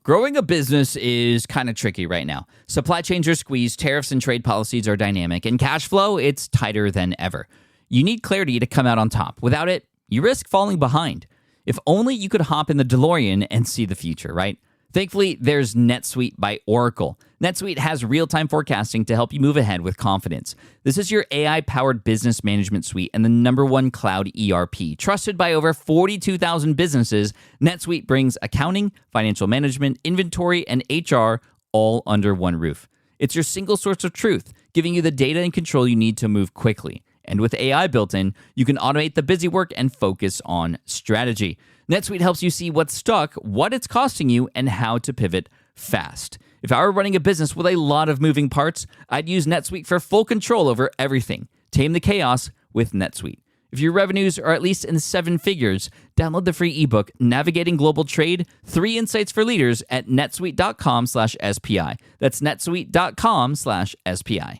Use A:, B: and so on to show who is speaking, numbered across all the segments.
A: Growing a business is kind of tricky right now. Supply chains are squeezed, tariffs and trade policies are dynamic, and cash flow, it's tighter than ever. You need clarity to come out on top. Without it, you risk falling behind. If only you could hop in the DeLorean and see the future, right? Thankfully, there's NetSuite by Oracle. NetSuite has real-time forecasting to help you move ahead with confidence. This is your AI-powered business management suite and the #1 cloud ERP. Trusted by over 42,000 businesses, NetSuite brings accounting, financial management, inventory, and HR all under one roof. It's your single source of truth, giving you the data and control you need to move quickly. And with AI built in, you can automate the busy work and focus on strategy. NetSuite helps you see what's stuck, what it's costing you, and how to pivot fast. If I were running a business with a lot of moving parts, I'd use NetSuite for full control over everything. Tame the chaos with NetSuite. If your revenues are at least in 7 figures, download the free ebook, Navigating Global Trade, 3 Insights for Leaders at netsuite.com/SPI. That's netsuite.com/SPI.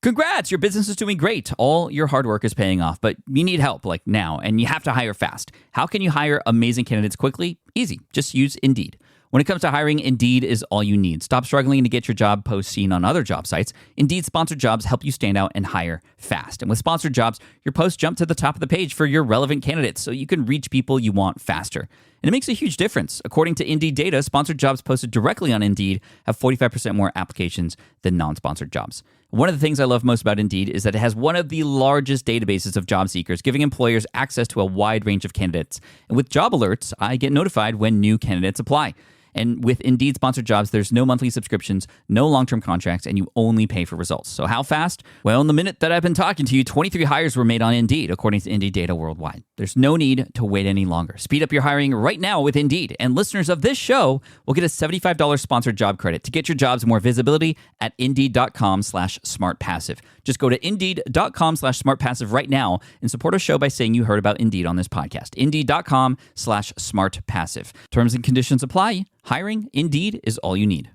A: Congrats, your business is doing great. All your hard work is paying off, but you need help like now, and you have to hire fast. How can you hire amazing candidates quickly? Easy, just use Indeed. When it comes to hiring, Indeed is all you need. Stop struggling to get your job post seen on other job sites. Indeed sponsored jobs help you stand out and hire fast. And with sponsored jobs, your posts jump to the top of the page for your relevant candidates so you can reach people you want faster. And it makes a huge difference. According to Indeed data, sponsored jobs posted directly on Indeed have 45% more applications than non-sponsored jobs. One of the things I love most about Indeed is that it has one of the largest databases of job seekers, giving employers access to a wide range of candidates. And with job alerts, I get notified when new candidates apply. And with Indeed sponsored jobs, there's no monthly subscriptions, no long-term contracts, and you only pay for results. So how fast? Well, in the minute that I've been talking to you, 23 hires were made on Indeed, according to Indeed data worldwide. There's no need to wait any longer. Speed up your hiring right now with Indeed. And listeners of this show will get a $75 sponsored job credit to get your jobs more visibility at Indeed.com/SmartPassive. Just go to Indeed.com/SmartPassive right now and support a show by saying you heard about Indeed on this podcast. Indeed.com/SmartPassive. Terms and conditions apply. Hiring, Indeed, is all you need.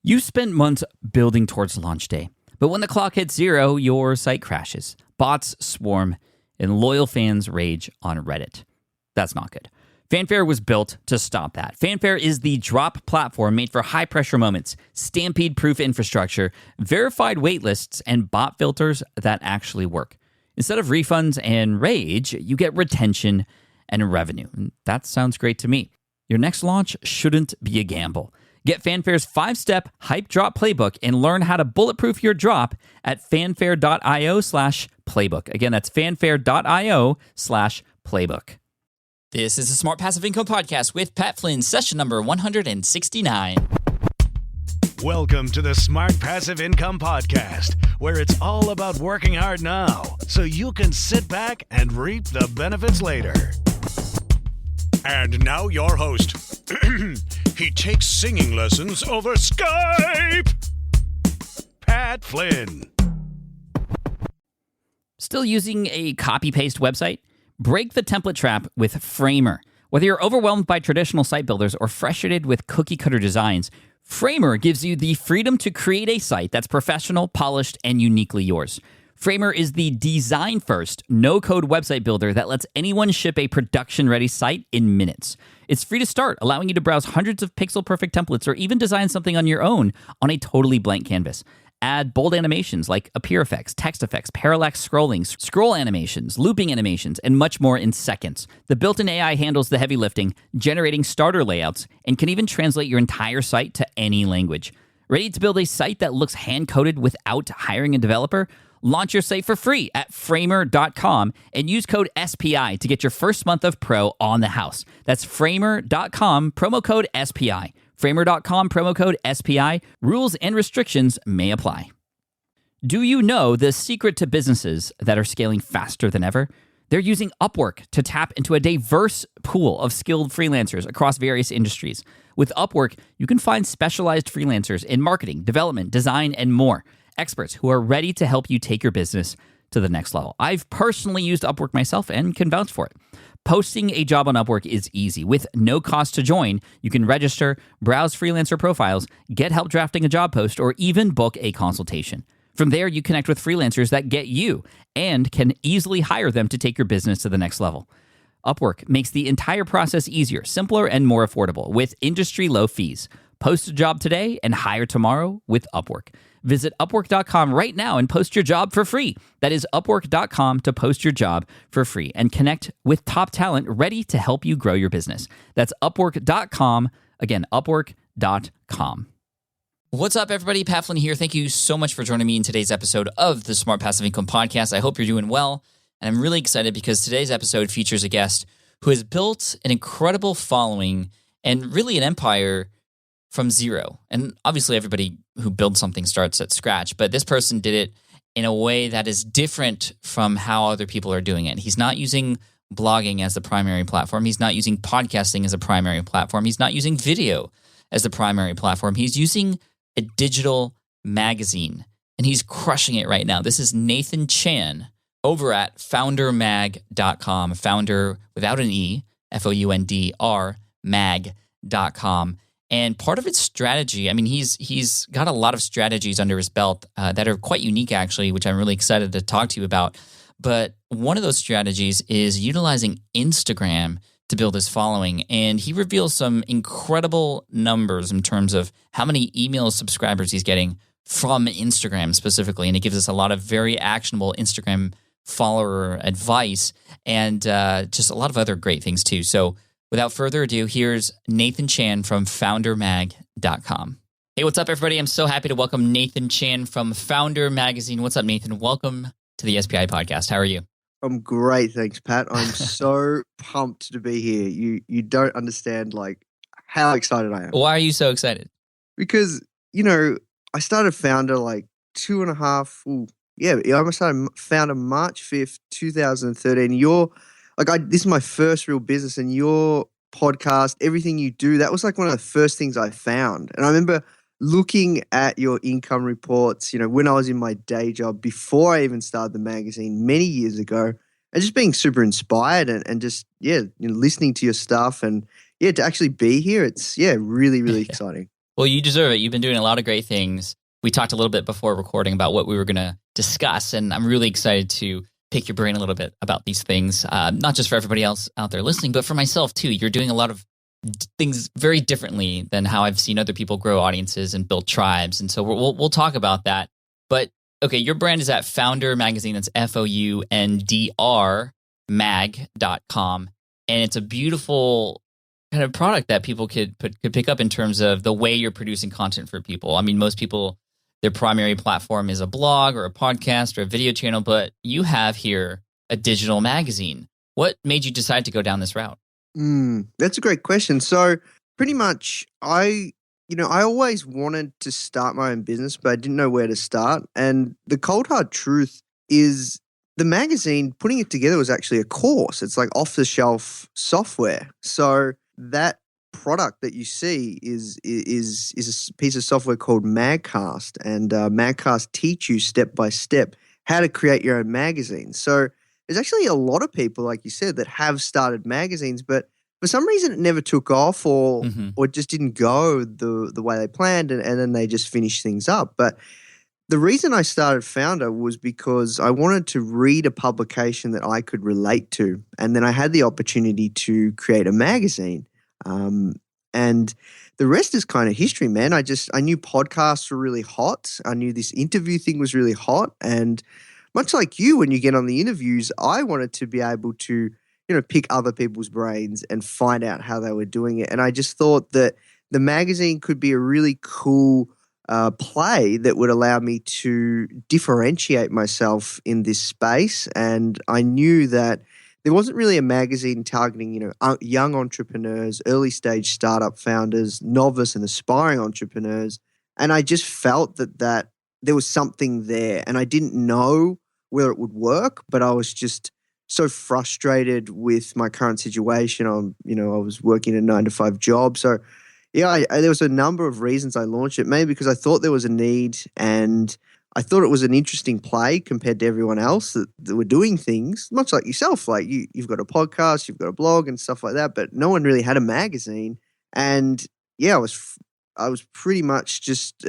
A: You spent months building towards launch day, but when the clock hits 0, your site crashes. Bots swarm, and loyal fans rage on Reddit. That's not good. Fanfare was built to stop that. Fanfare is the drop platform made for high-pressure moments, stampede-proof infrastructure, verified waitlists, and bot filters that actually work. Instead of refunds and rage, you get retention and revenue. And that sounds great to me. Your next launch shouldn't be a gamble. Get Fanfare's 5-step hype drop playbook and learn how to bulletproof your drop at fanfare.io/playbook. Again, that's fanfare.io/playbook. This is the Smart Passive Income Podcast with Pat Flynn, session number 169.
B: Welcome to the Smart Passive Income Podcast, where it's all about working hard now so you can sit back and reap the benefits later. And now your host. He takes singing lessons over Skype. Pat Flynn.
A: Still using a copy-paste website? Break the template trap with Framer. Whether you're overwhelmed by traditional site builders or frustrated with cookie-cutter designs, Framer gives you the freedom to create a site that's professional, polished, and uniquely yours. Framer is the design-first, no-code website builder that lets anyone ship a production-ready site in minutes. It's free to start, allowing you to browse hundreds of pixel-perfect templates or even design something on your own on a totally blank canvas. Add bold animations like appear effects, text effects, parallax scrolling, scroll animations, looping animations, and much more in seconds. The built-in AI handles the heavy lifting, generating starter layouts, and can even translate your entire site to any language. Ready to build a site that looks hand-coded without hiring a developer? Launch your site for free at framer.com and use code SPI to get your first month of pro on the house. That's framer.com, promo code SPI. Framer.com, promo code SPI. Rules and restrictions may apply. Do you know the secret to businesses that are scaling faster than ever? They're using Upwork to tap into a diverse pool of skilled freelancers across various industries. With Upwork, you can find specialized freelancers in marketing, development, design, and more. Experts who are ready to help you take your business to the next level. I've personally used Upwork myself and can vouch for it. Posting a job on Upwork is easy. With no cost to join, you can register, browse freelancer profiles, get help drafting a job post, or even book a consultation. From there, you connect with freelancers that get you and can easily hire them to take your business to the next level. Upwork makes the entire process easier, simpler, and more affordable with industry-low fees. Post a job today and hire tomorrow with Upwork. Visit Upwork.com right now and post your job for free. That is Upwork.com to post your job for free and connect with top talent ready to help you grow your business. That's Upwork.com. Again, Upwork.com. What's up, everybody? Pat Flynn here. Thank you so much for joining me in today's episode of the Smart Passive Income Podcast. I hope you're doing well. And I'm really excited because today's episode features a guest who has built an incredible following and really an empire from zero. And obviously everybody who builds something starts at scratch, but this person did it in a way that is different from how other people are doing it. He's not using blogging as the primary platform. He's not using podcasting as a primary platform. He's not using video as the primary platform. He's using a digital magazine, and he's crushing it right now. This is Nathan Chan over at foundermag.com, founder without an E, F-O-U-N-D-R, mag.com. And part of its strategy, I mean, he's got a lot of strategies under his belt that are quite unique, actually, which I'm really excited to talk to you about. But one of those strategies is utilizing Instagram to build his following. And he reveals some incredible numbers in terms of how many email subscribers he's getting from Instagram specifically. And it gives us a lot of very actionable Instagram follower advice and just a lot of other great things too. So without further ado, here's Nathan Chan from foundermag.com. Hey, what's up, everybody? I'm so happy to welcome Nathan Chan from Founder Magazine. What's up, Nathan? Welcome to the SPI podcast. How are you?
C: I'm great, thanks, Pat. I'm so pumped to be here. You don't understand like how excited I am.
A: Why are you so excited?
C: Because, I started Founder like I started Founder March 5th, 2013. This is my first real business, and your podcast, everything you do, that was like one of the first things I found. And I remember looking at your income reports, when I was in my day job before I even started the magazine many years ago, and just being super inspired and just, listening to your stuff and, to actually be here. It's, really, really exciting.
A: Well, you deserve it. You've been doing a lot of great things. We talked a little bit before recording about what we were going to discuss, and I'm really excited to pick your brain a little bit about these things, not just for everybody else out there listening, but for myself too. You're doing a lot of things very differently than how I've seen other people grow audiences and build tribes. And so we'll talk about that. But okay, your brand is at Founder Magazine. That's Foundr mag.com. And it's a beautiful kind of product that people could pick up in terms of the way you're producing content for people. I mean, most people, their primary platform is a blog or a podcast or a video channel, but you have here a digital magazine. What made you decide to go down this route?
C: That's a great question. So pretty much I always wanted to start my own business, but I didn't know where to start. And the cold hard truth is the magazine, putting it together was actually a course. It's like off the shelf software. So that product that you see is a piece of software called Magcast, and Magcast teach you step by step how to create your own magazine. So there's actually a lot of people, like you said, that have started magazines, but for some reason it never took off or it just didn't go the way they planned, and then they just finished things up. But the reason I started Founder was because I wanted to read a publication that I could relate to, and then I had the opportunity to create a magazine. And the rest is kind of history, man. I knew podcasts were really hot. I knew this interview thing was really hot. And much like you, when you get on the interviews, I wanted to be able to, pick other people's brains and find out how they were doing it. And I just thought that the magazine could be a really cool play that would allow me to differentiate myself in this space. And I knew that there wasn't really a magazine targeting, young entrepreneurs, early stage startup founders, novice and aspiring entrepreneurs. And I just felt that there was something there, and I didn't know whether it would work, but I was just so frustrated with my current situation. I was working a 9-to-5 job. So there was a number of reasons I launched it, maybe because I thought there was a need, and I thought it was an interesting play compared to everyone else that were doing things, much like yourself. Like you've got a podcast, you've got a blog and stuff like that, but no one really had a magazine. And I was pretty much just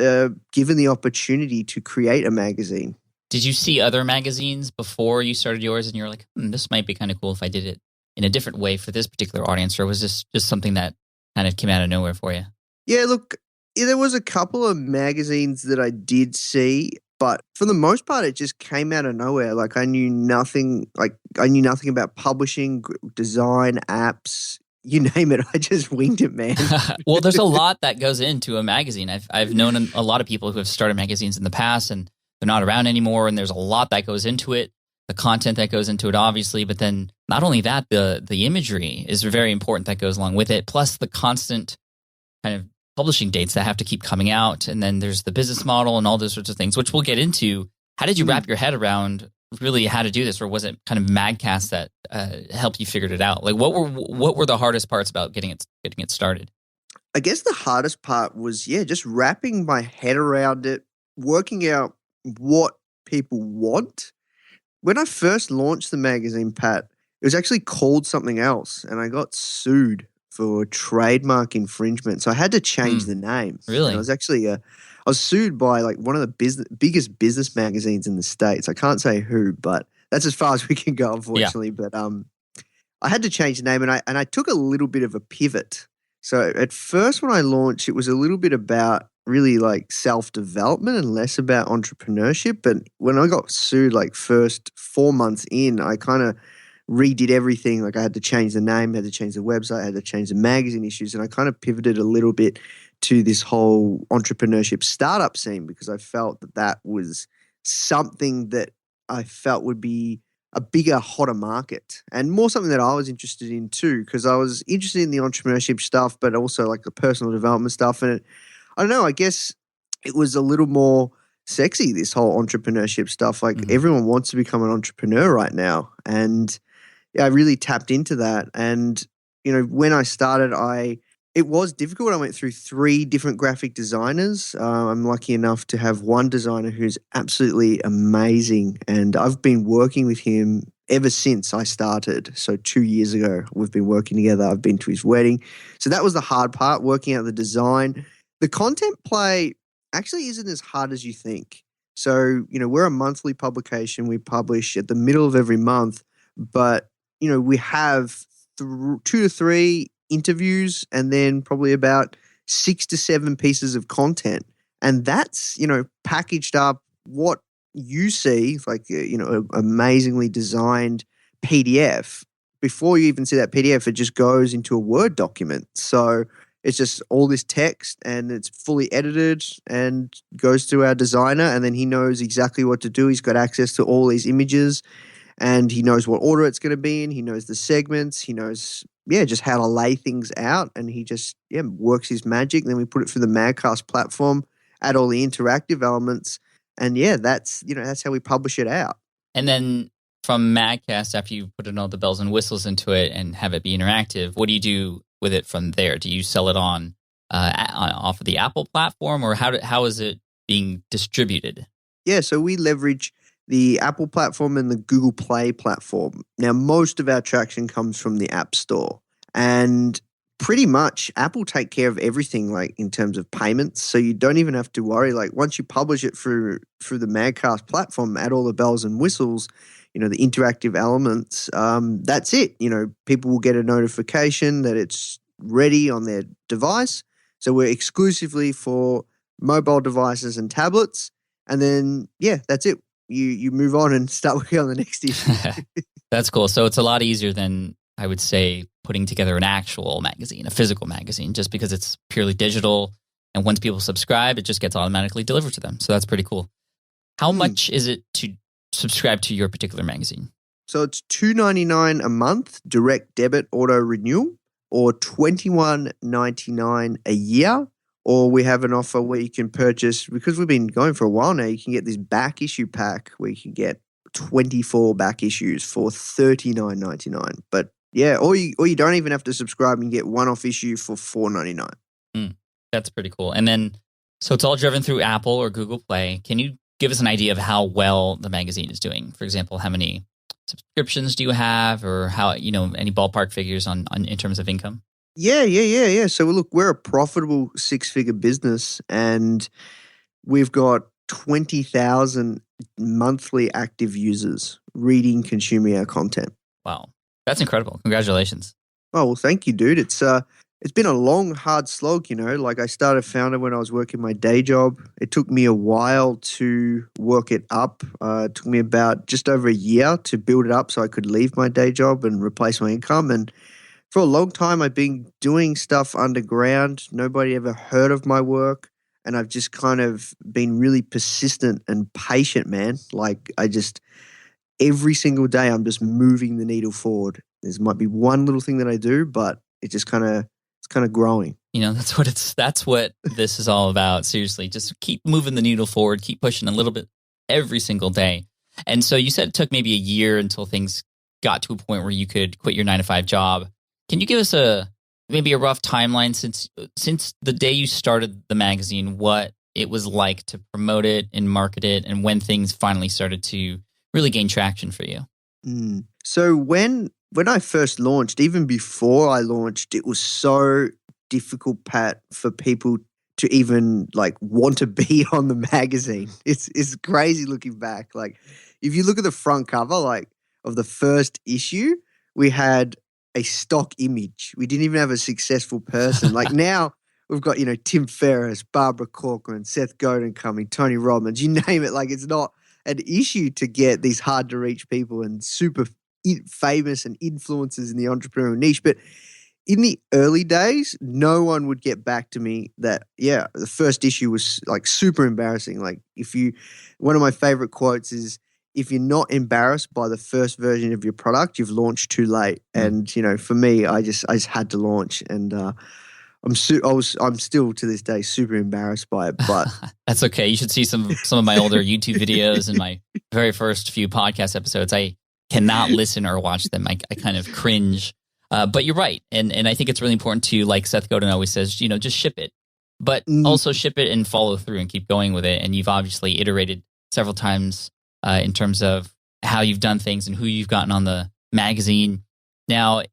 C: given the opportunity to create a magazine.
A: Did you see other magazines before you started yours and you're like, this might be kind of cool if I did it in a different way for this particular audience, or was this just something that kind of came out of nowhere for you?
C: Yeah, look, there was a couple of magazines that I did see, but for the most part, it just came out of nowhere. Like I knew nothing. Like I knew nothing about publishing, design, apps, you name it. I just winged it, man.
A: Well, there's a lot that goes into a magazine. I've known a lot of people who have started magazines in the past, and they're not around anymore. And there's a lot that goes into it, the content that goes into it, obviously. But then not only that, the imagery is very important that goes along with it. Plus the constant kind of publishing dates that have to keep coming out. And then there's the business model and all those sorts of things, which we'll get into. How did you wrap your head around really how to do this? Or was it kind of Magcast that helped you figure it out? Like what were the hardest parts about getting it started?
C: I guess the hardest part was, just wrapping my head around it, working out what people want. When I first launched the magazine, Pat, it was actually called something else, and I got sued for trademark infringement. So I had to change the name.
A: Really?
C: And I was sued by like one of the biggest business magazines in the States. I can't say who, but that's as far as we can go, unfortunately. Yeah. But I had to change the name, and I took a little bit of a pivot. So at first when I launched, it was a little bit about really like self-development and less about entrepreneurship. But when I got sued, like first 4 months in, I kind of redid everything. Like I had to change the name, had to change the website, had to change the magazine issues. And I kind of pivoted a little bit to this whole entrepreneurship startup scene because I felt that was something that I felt would be a bigger, hotter market and more something that I was interested in too, because I was interested in the entrepreneurship stuff, but also like the personal development stuff. And I don't know, I guess it was a little more sexy, this whole entrepreneurship stuff. Like everyone wants to become an entrepreneur right now. And I really tapped into that. And, when I started, it was difficult. I went through 3 different graphic designers. I'm lucky enough to have one designer who's absolutely amazing. And I've been working with him ever since I started. So 2 years ago, we've been working together. I've been to his wedding. So that was the hard part, working out the design. The content play actually isn't as hard as you think. So, we're a monthly publication. We publish at the middle of every month, but, we have 2 to 3 interviews and then probably about 6 to 7 pieces of content. And that's, packaged up what you see, like, an amazingly designed PDF. Before you even see that PDF, it just goes into a Word document. So it's just all this text and it's fully edited and goes to our designer, and then he knows exactly what to do. He's got access to all these images and he knows what order it's going to be in. He knows the segments. He knows, just how to lay things out, and he just, works his magic. And then we put it through the Magcast platform, add all the interactive elements, and that's how we publish it out.
A: And then from Magcast, after you put in all the bells and whistles into it and have it be interactive, what do you do with it from there? Do you sell it on off of the Apple platform, or how is it being distributed?
C: Yeah, so we leverage the Apple platform and the Google Play platform. Now, most of our traction comes from the App Store, and pretty much Apple take care of everything, like in terms of payments. So you don't even have to worry. Like once you publish it through the Magcast platform, add all the bells and whistles, the interactive elements, that's it. People will get a notification that it's ready on their device. So we're exclusively for mobile devices and tablets. And then, that's it. You move on and start working on the next issue.
A: That's cool. So it's a lot easier than, I would say, putting together an actual magazine, a physical magazine, just because it's purely digital. And once people subscribe, it just gets automatically delivered to them. So that's pretty cool. How much is it to subscribe to your particular magazine?
C: So it's $2.99 a month, direct debit auto renewal, or $21.99 a year. Or we have an offer where you can purchase, because we've been going for a while now, you can get this back issue pack where you can get 24 back issues for $39.99. But or you don't even have to subscribe and get one-off issue for $4.99.
A: That's pretty cool. And then, so it's all driven through Apple or Google Play. Can you give us an idea of how well the magazine is doing? For example, how many subscriptions do you have, or how, any ballpark figures on in terms of income?
C: Yeah. So look, we're a profitable 6-figure business, and we've got 20,000 monthly active users reading, consuming our content.
A: Wow. That's incredible. Congratulations.
C: Oh, well, thank you, dude. It's been a long, hard slog, you know. Like I started founder when I was working my day job. It took me a while to work it up. It took me about just over a year to build it up so I could leave my day job and replace my income. And for a long time, I've been doing stuff underground. Nobody ever heard of my work. And I've just kind of been really persistent and patient, man. Like every single day, I'm just moving the needle forward. There might be one little thing that I do, but it's kind of growing.
A: That's what this is all about. Seriously, just keep moving the needle forward, keep pushing a little bit every single day. And so you said it took maybe a year until things got to a point where you could quit your 9-to-5 job. Can you give us maybe a rough timeline since the day you started the magazine, what it was like to promote it and market it, and when things finally started to really gain traction for you?
C: So when I first launched, even before I launched, it was so difficult, Pat, for people to even like want to be on the magazine. It's crazy looking back. Like if you look at the front cover, like of the first issue, we had a stock image. We didn't even have a successful person. Like now we've got, Tim Ferriss, Barbara Corcoran, Seth Godin coming, Tony Robbins, you name it. Like it's not an issue to get these hard to reach people and super famous and influencers in the entrepreneurial niche. But in the early days, no one would get back to me that, the first issue was like super embarrassing. Like one of my favorite quotes is, if you're not embarrassed by the first version of your product, you've launched too late. And, for me, I just had to launch, and I'm still to this day super embarrassed by it, but
A: that's okay. You should see some of my older YouTube videos and my very first few podcast episodes. I cannot listen or watch them. I kind of cringe. But you're right. And I think it's really important to, like Seth Godin always says, just ship it, but also ship it and follow through and keep going with it. And you've obviously iterated several times in terms of how you've done things and who you've gotten on the magazine. Now,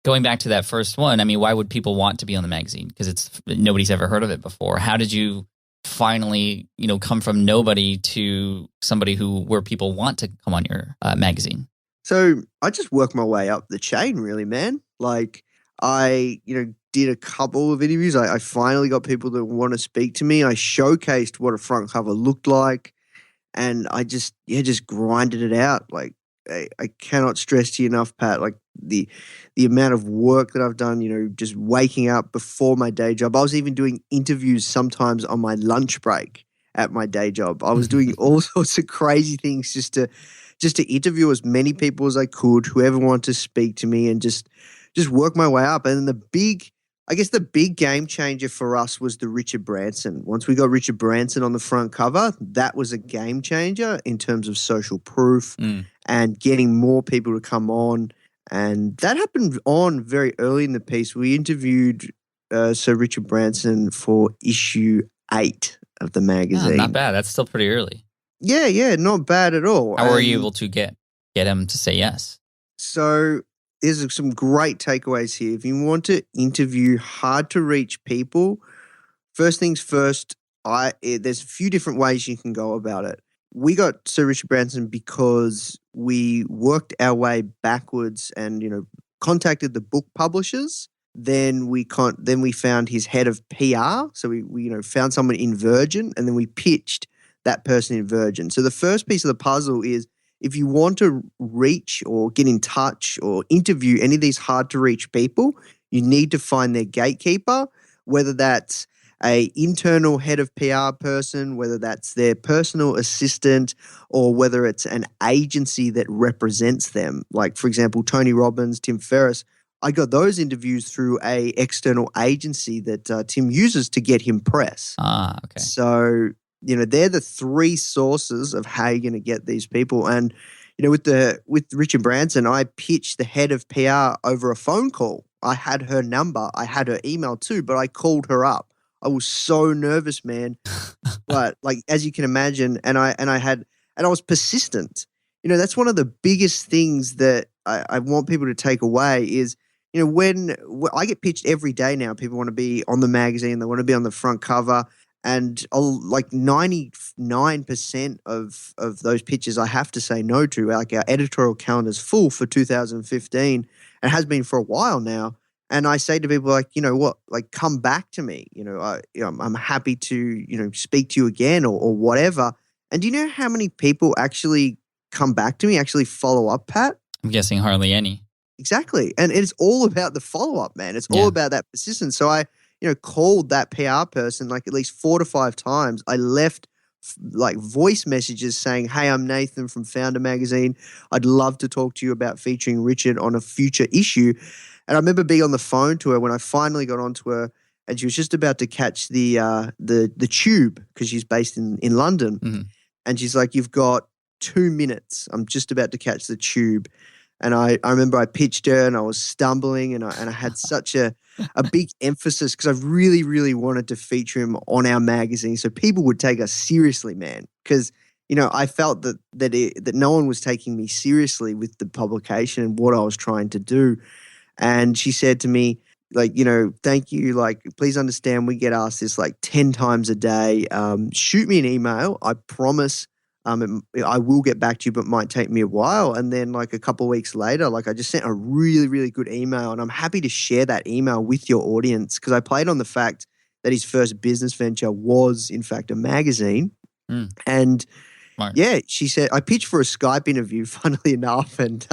A: going back to that first one, why would people want to be on the magazine? Because nobody's ever heard of it before. How did you finally, come from nobody to somebody where people want to come on your magazine?
C: So I just worked my way up the chain, really, man. Like I, did a couple of interviews. I finally got people that want to speak to me. I showcased what a front cover looked like, and I just grinded it out. Like I cannot stress to you enough, Pat, like the amount of work that I've done, just waking up before my day job. I was even doing interviews sometimes on my lunch break at my day job. I was doing all sorts of crazy things just to interview as many people as I could, whoever wanted to speak to me, and just work my way up. And the big game changer for us was the Richard Branson. Once we got Richard Branson on the front cover, that was a game changer in terms of social proof and getting more people to come on. And that happened on very early in the piece. We interviewed Sir Richard Branson for issue 8 of the magazine.
A: Not bad. That's still pretty early.
C: Yeah, not bad at all.
A: How were you able to get him to say yes?
C: So there's some great takeaways here. If you want to interview hard to reach people, first things first, there's a few different ways you can go about it. We got Sir Richard Branson because we worked our way backwards and, contacted the book publishers. Then we found his head of PR. So we found someone in Virgin, and then we pitched that person in Virgin. So the first piece of the puzzle is, if you want to reach or get in touch or interview any of these hard to reach people, you need to find their gatekeeper, whether that's a internal head of PR person, whether that's their personal assistant, or whether it's an agency that represents them. Like, for example, Tony Robbins, Tim Ferriss. I got those interviews through a external agency that Tim uses to get him press.
A: Okay.
C: So, they're the 3 sources of how you're going to get these people. And, with Richard Branson, I pitched the head of PR over a phone call. I had her number. I had her email too, but I called her up. I was so nervous, man. But like, as you can imagine, and I was persistent. That's one of the biggest things that I want people to take away is, when I get pitched every day now, people want to be on the magazine, they want to be on the front cover. And like 99% of those pitches I have to say no to. Like our editorial calendar's full for 2015 and has been for a while now. And I say to people like, you know what, like come back to me. I'm happy to, speak to you again or whatever. And do you know how many people actually come back to me, actually follow up, Pat?
A: I'm guessing hardly any.
C: Exactly. And it's all about the follow-up, man. It's all about that persistence. So I, called that PR person like at least 4 to 5 times. I left like voice messages saying, hey, I'm Nathan from Founder Magazine. I'd love to talk to you about featuring Richard on a future issue. And I remember being on the phone to her when I finally got onto her and she was just about to catch the tube because she's based in London.
A: Mm-hmm.
C: And she's like, you've got 2 minutes. I'm just about to catch the tube. And I remember I pitched her and I was stumbling and I had such a big emphasis because I really, really wanted to feature him on our magazine so people would take us seriously, man. Because, I felt that no one was taking me seriously with the publication and what I was trying to do. And she said to me, like, thank you. Like, please understand we get asked this like 10 times a day. Shoot me an email. I promise I will get back to you, but it might take me a while. And then like a couple of weeks later, like I just sent a really, really good email and I'm happy to share that email with your audience because I played on the fact that his first business venture was in fact a magazine. And
A: Smart.
C: yeah, she said, I pitched for a Skype interview, funnily enough. And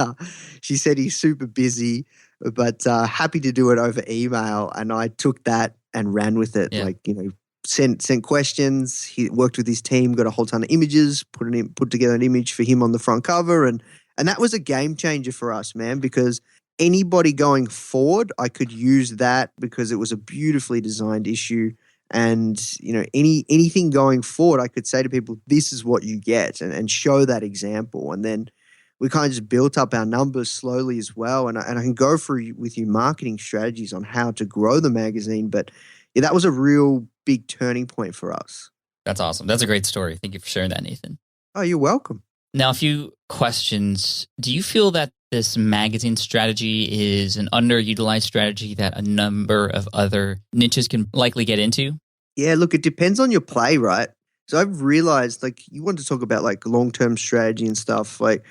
C: she said he's super busy, but happy to do it over email. And I took that and ran with it.
A: Yeah.
C: Like, sent questions. He worked with his team, got a whole ton of images, put together an image for him on the front cover. And that was a game changer for us, man, because anybody going forward, I could use that because it was a beautifully designed issue. And, anything going forward, I could say to people, this is what you get and show that example. And then we kind of just built up our numbers slowly as well. And I can go through with you marketing strategies on how to grow the magazine. But yeah, that was a real big turning point for us.
A: That's awesome. That's a great story. Thank you for sharing that, Nathan.
C: Oh, you're welcome.
A: Now, a few questions. Do you feel that this magazine strategy is an underutilized strategy that a number of other niches can likely get into?
C: Yeah, look, it depends on your play, right? So I've realized, like, you want to talk about like long-term strategy and stuff. Like,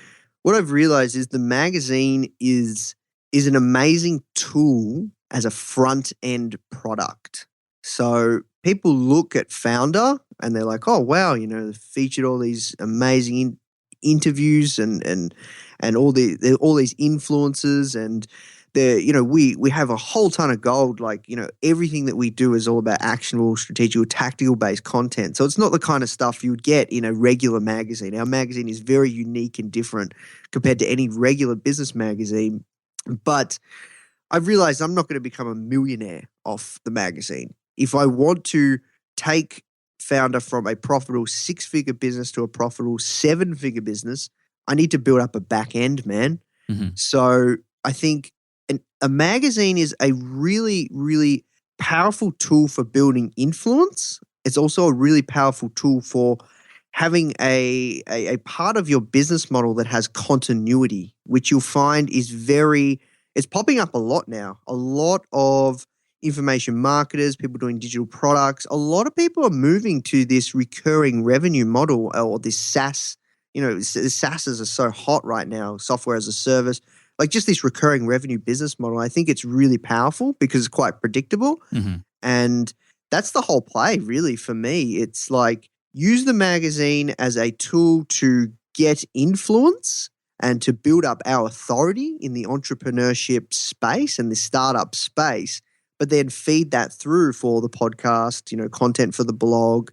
C: what I've realized is the magazine is an amazing tool as a front-end product. So people look at Founder and they're like, oh, wow, they featured all these amazing interviews and all these influencers and we have a whole ton of gold. Like, everything that we do is all about actionable, strategical, tactical based content. So it's not the kind of stuff you would get in a regular magazine. Our magazine is very unique and different compared to any regular business magazine. But I've realized I'm not going to become a millionaire off the magazine. If I want to take Founder from a profitable 6-figure business to a profitable 7-figure business, I need to build up a back end, man.
A: Mm-hmm.
C: So I think a magazine is a really, really powerful tool for building influence. It's also a really powerful tool for having a part of your business model that has continuity, which you'll find is it's popping up a lot now. A lot of information marketers, people doing digital products, a lot of people are moving to this recurring revenue model or this SaaS. SaaSes are so hot right now, software as a service, like just this recurring revenue business model. I think it's really powerful because it's quite predictable.
A: Mm-hmm.
C: And that's the whole play, really, for me. It's like use the magazine as a tool to get influence and to build up our authority in the entrepreneurship space and the startup space, but then feed that through for the podcast, content for the blog,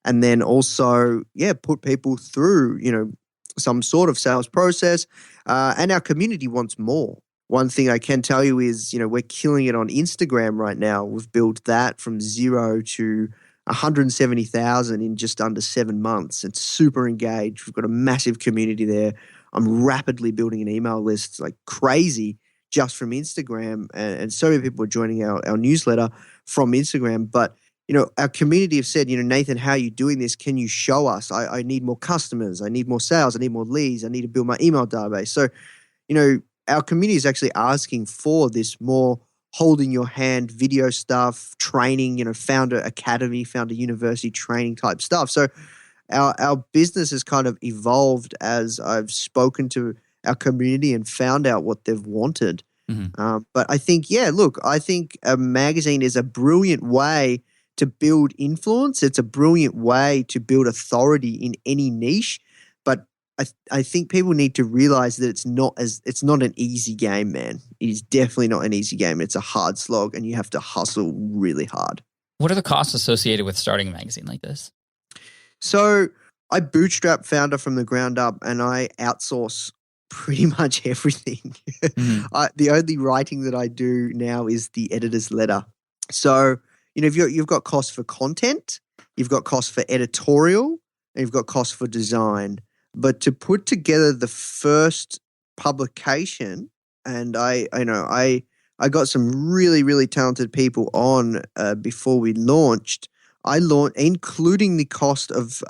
C: and then also, put people through, some sort of sales process. And our community wants more. One thing I can tell you is, we're killing it on Instagram right now. We've built that from 0 to 170,000 in just under 7 months. It's super engaged. We've got a massive community there. I'm rapidly building an email list like crazy just from Instagram. And so many people are joining our newsletter from Instagram. But, our community have said, Nathan, how are you doing this? Can you show us? I need more customers. I need more sales. I need more leads. I need to build my email database. So, our community is actually asking for this more holding your hand video stuff, training, founder academy, founder university training type stuff. So our business has kind of evolved as I've spoken to our community and found out what they've wanted. But I think, I think a magazine is a brilliant way to build influence. It's a brilliant way to build authority in any niche. But I think people need to realize that it's not an easy game, man. It is definitely not an easy game. It's a hard slog, and you have to hustle really hard.
A: What are the costs associated with starting a magazine like this?
C: So I bootstrap founder from the ground up, and I outsource pretty much everything. The only writing that I do now is the editor's letter. So, you've got costs for content, you've got costs for editorial, and you've got costs for design. But to put together the first publication, and I got some really, really talented people on before we launched. Including the cost of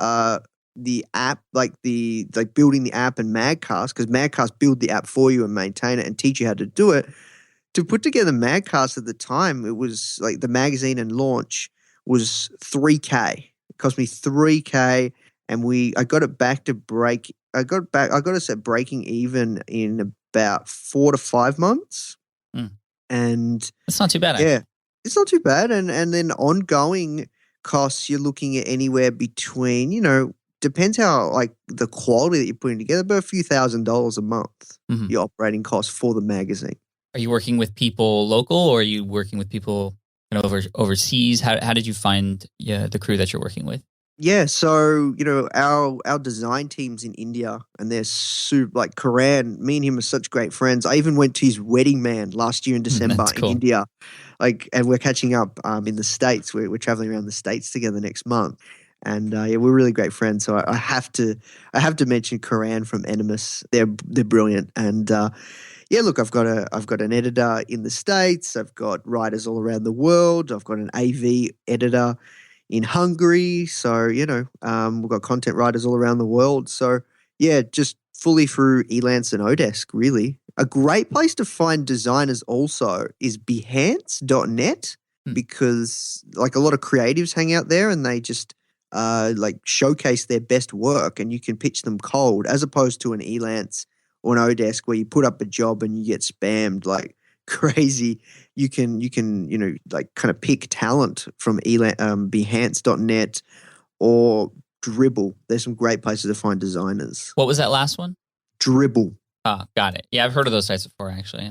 C: the app, like building the app and Magcast, because Magcast build the app for you and maintain it and teach you how to do it. To put together Magcast at the time, it was like the magazine and launch was $3,000. It cost me $3,000, and I got it back to break. I got us at breaking even in about 4 to 5 months, and
A: it's not too bad.
C: Yeah, it's not too bad, and then ongoing costs, you're looking at anywhere between, depends how like the quality that you're putting together, but a few $1,000s a month, your operating costs for the magazine.
A: Are you working with people local, or are you working with people overseas? How did you find the crew that you're working with?
C: Yeah, so our design team's in India, and they're super, like Karan. Me and him are such great friends. I even went to his wedding, man, last year in December in India. And we're catching up in the States. We're traveling around the States together next month, and we're really great friends. So I have to mention Karan from Animus. They're brilliant, and look, I've got an editor in the States. I've got writers all around the world. I've got an AV editor in Hungary. So, we've got content writers all around the world. So, just fully through Elance and Odesk, really. A great place to find designers also is Behance.net, because like a lot of creatives hang out there, and they just showcase their best work, and you can pitch them cold, as opposed to an Elance or an Odesk where you put up a job and you get spammed like crazy. You can kind of pick talent from Behance.net or Dribble. There's some great places to find designers.
A: What was that last one?
C: Dribble.
A: Ah, got it. Yeah, I've heard of those sites before, actually.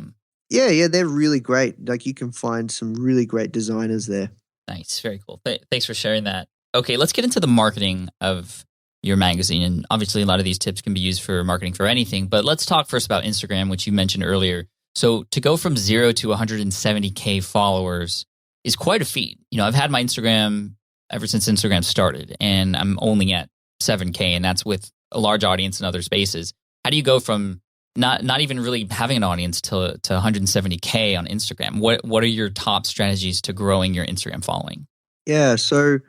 C: Yeah, they're really great. Like, you can find some really great designers there.
A: Nice, very cool. Thanks for sharing that. Okay, let's get into the marketing of your magazine. And obviously, a lot of these tips can be used for marketing for anything. But let's talk first about Instagram, which you mentioned earlier. So to go from 0 to 170K followers is quite a feat. I've had my Instagram ever since Instagram started, and I'm only at 7K, and that's with a large audience in other spaces. How do you go from not even really having an audience to 170K on Instagram? What are your top strategies to growing your Instagram following?
C: Yeah, so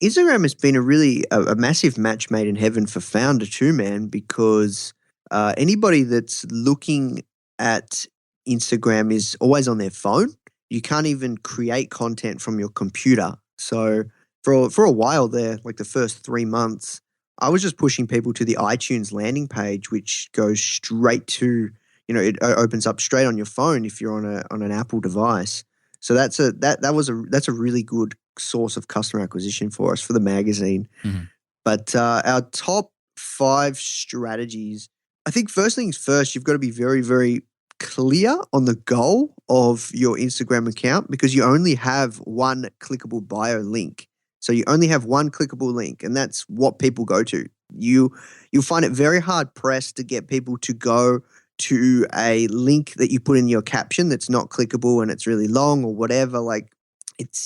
C: Instagram has been a massive match made in heaven for founder too, man, because anybody that's looking at Instagram is always on their phone. You can't even create content from your computer. So for a while there, like the first 3 months, I was just pushing people to the iTunes landing page, which goes straight to, it opens up straight on your phone if you're on an Apple device. So that's a really good source of customer acquisition for us for the magazine. But our top 5 strategies, I think first things first, you've got to be very, very clear on the goal of your Instagram account, because you only have one clickable bio link. So you only have one clickable link, and that's what people go to. You'll find it very hard pressed to get people to go to a link that you put in your caption that's not clickable and it's really long or whatever. Like,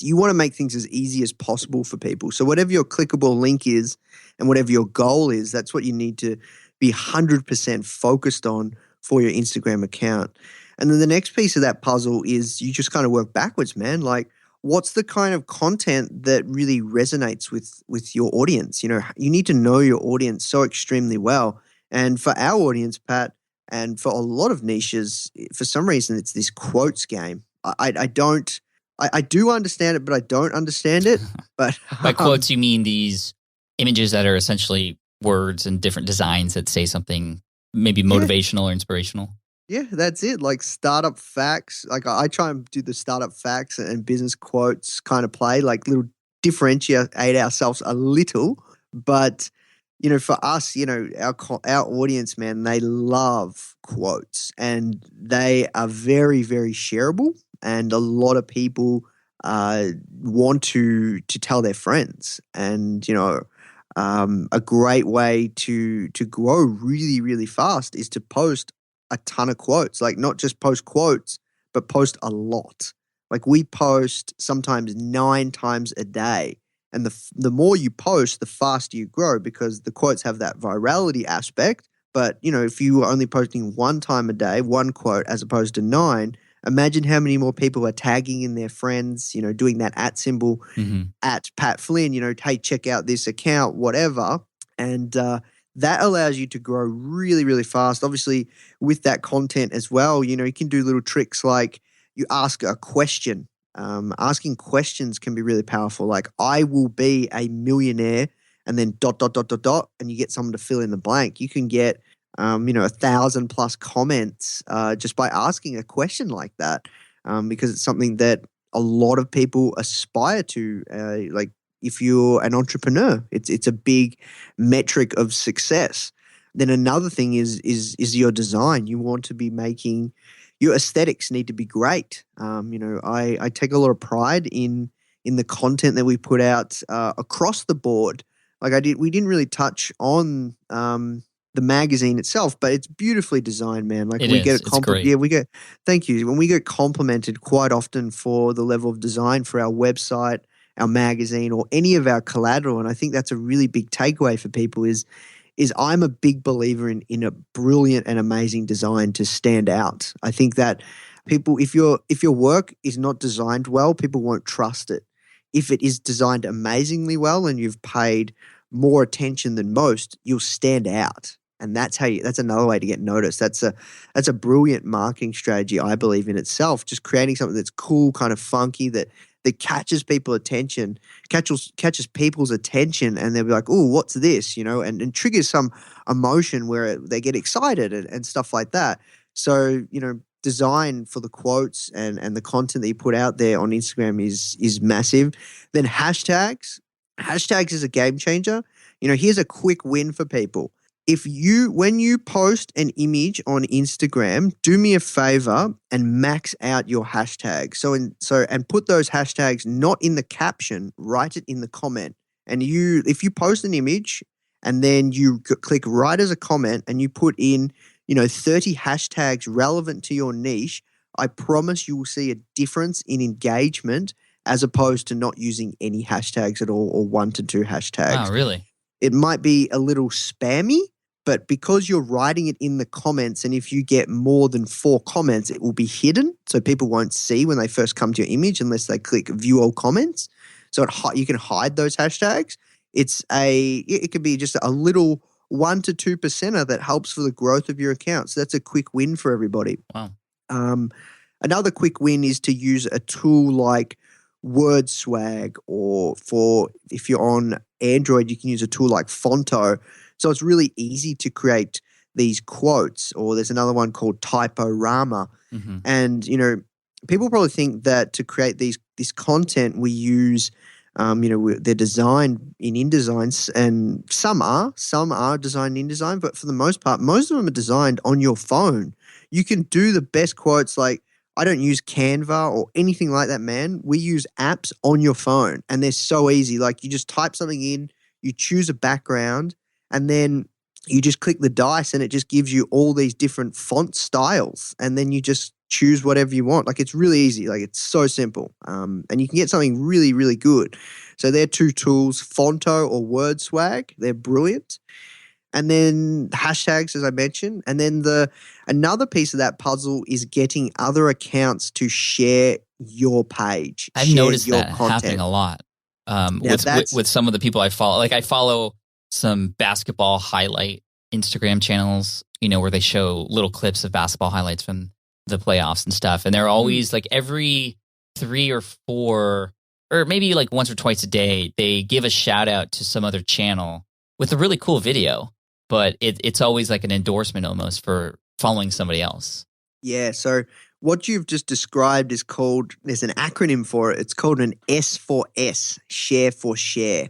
C: you want to make things as easy as possible for people. So whatever your clickable link is and whatever your goal is, that's what you need to be 100% focused on for your Instagram account. And then the next piece of that puzzle is you just kind of work backwards, man. Like, what's the kind of content that really resonates with your audience? You need to know your audience so extremely well. And for our audience, Pat, and for a lot of niches, for some reason, it's this quotes game. I don't. I do understand it, but I don't understand it. But
A: by quotes, you mean these images that are essentially words and different designs that say something maybe motivational or inspirational?
C: Yeah, that's it. Like startup facts. Like I try and do the startup facts and business quotes kind of play, like little differentiate ourselves a little. But for us, our audience, man, they love quotes and they are very, very shareable. And a lot of people want to tell their friends. And a great way to grow really, really fast is to post a ton of quotes. Like not just post quotes, but post a lot. Like we post sometimes 9 times a day. And the more you post, the faster you grow because the quotes have that virality aspect. But, if you were only posting 1 time a day, 1 quote as opposed to 9, imagine how many more people are tagging in their friends, doing that @ symbol at Pat Flynn, hey, check out this account, whatever. And that allows you to grow really, really fast. Obviously, with that content as well, you can do little tricks like you ask a question. Asking questions can be really powerful. Like, I will be a millionaire, and then ... and you get someone to fill in the blank. You can get, 1,000+ comments just by asking a question like that, because it's something that a lot of people aspire to. Like, if you're an entrepreneur, it's a big metric of success. Then another thing is your design. You want to be making your aesthetics need to be great. I take a lot of pride in the content that we put out across the board. Like we didn't really touch on the magazine itself, but it's beautifully designed, man. Like
A: It's great.
C: Yeah, thank you. When we get complimented quite often for the level of design for our website, our magazine, or any of our collateral, and I think that's a really big takeaway for people is I'm a big believer in a brilliant and amazing design to stand out. I think that people, if your work is not designed well, people won't trust it. If it is designed amazingly well and you've paid more attention than most, you'll stand out. And that's another way to get noticed. That's a brilliant marketing strategy, I believe, in itself. Just creating something that's cool, kind of funky, that catches people's attention, and they'll be like, "Oh, what's this?" And triggers some emotion where they get excited and stuff like that. So, design for the quotes and the content that you put out there on Instagram is massive. Then hashtags is a game changer. Here's a quick win for people. When you post an image on Instagram, do me a favor and max out your hashtags. And put those hashtags not in the caption, write it in the comment. And if you post an image and then you click write as a comment and you put in, 30 hashtags relevant to your niche, I promise you will see a difference in engagement as opposed to not using any hashtags at all or 1 to 2 hashtags.
A: Oh, really?
C: It might be a little spammy, but because you're writing it in the comments, and if you get more than 4 comments, it will be hidden. So people won't see when they first come to your image unless they click view all comments. So you can hide those hashtags. It could be just a little 1 to 2% that helps for the growth of your account. So that's a quick win for everybody.
A: Wow.
C: Another quick win is to use a tool like WordSwag, or if you're on Android, you can use a tool like Fonto. So it's really easy to create these quotes, or there's another one called Typorama.
A: Mm-hmm.
C: And, people probably think that to create this content, we use, they're designed in InDesign, and some are designed in InDesign, but for the most part, most of them are designed on your phone. You can do the best quotes. Like, I don't use Canva or anything like that, man. We use apps on your phone, and they're so easy. Like, you just type something in, you choose a background, and then you just click the dice and it just gives you all these different font styles, and then you just choose whatever you want. Like, it's really easy. Like, it's so simple. And you can get something really, really good. So they're 2 tools, Fonto or WordSwag. They're brilliant. And then hashtags, as I mentioned. And then another piece of that puzzle is getting other accounts to share your page.
A: I've noticed that happening a lot with some of the people I follow. Like, I follow some basketball highlight Instagram channels, where they show little clips of basketball highlights from the playoffs and stuff. And they're always like every 3 or 4, or maybe like once or twice a day, they give a shout out to some other channel with a really cool video. But it's always like an endorsement almost for following somebody else.
C: Yeah. So what you've just described is called, there's an acronym for it. It's called an S4S, share for share.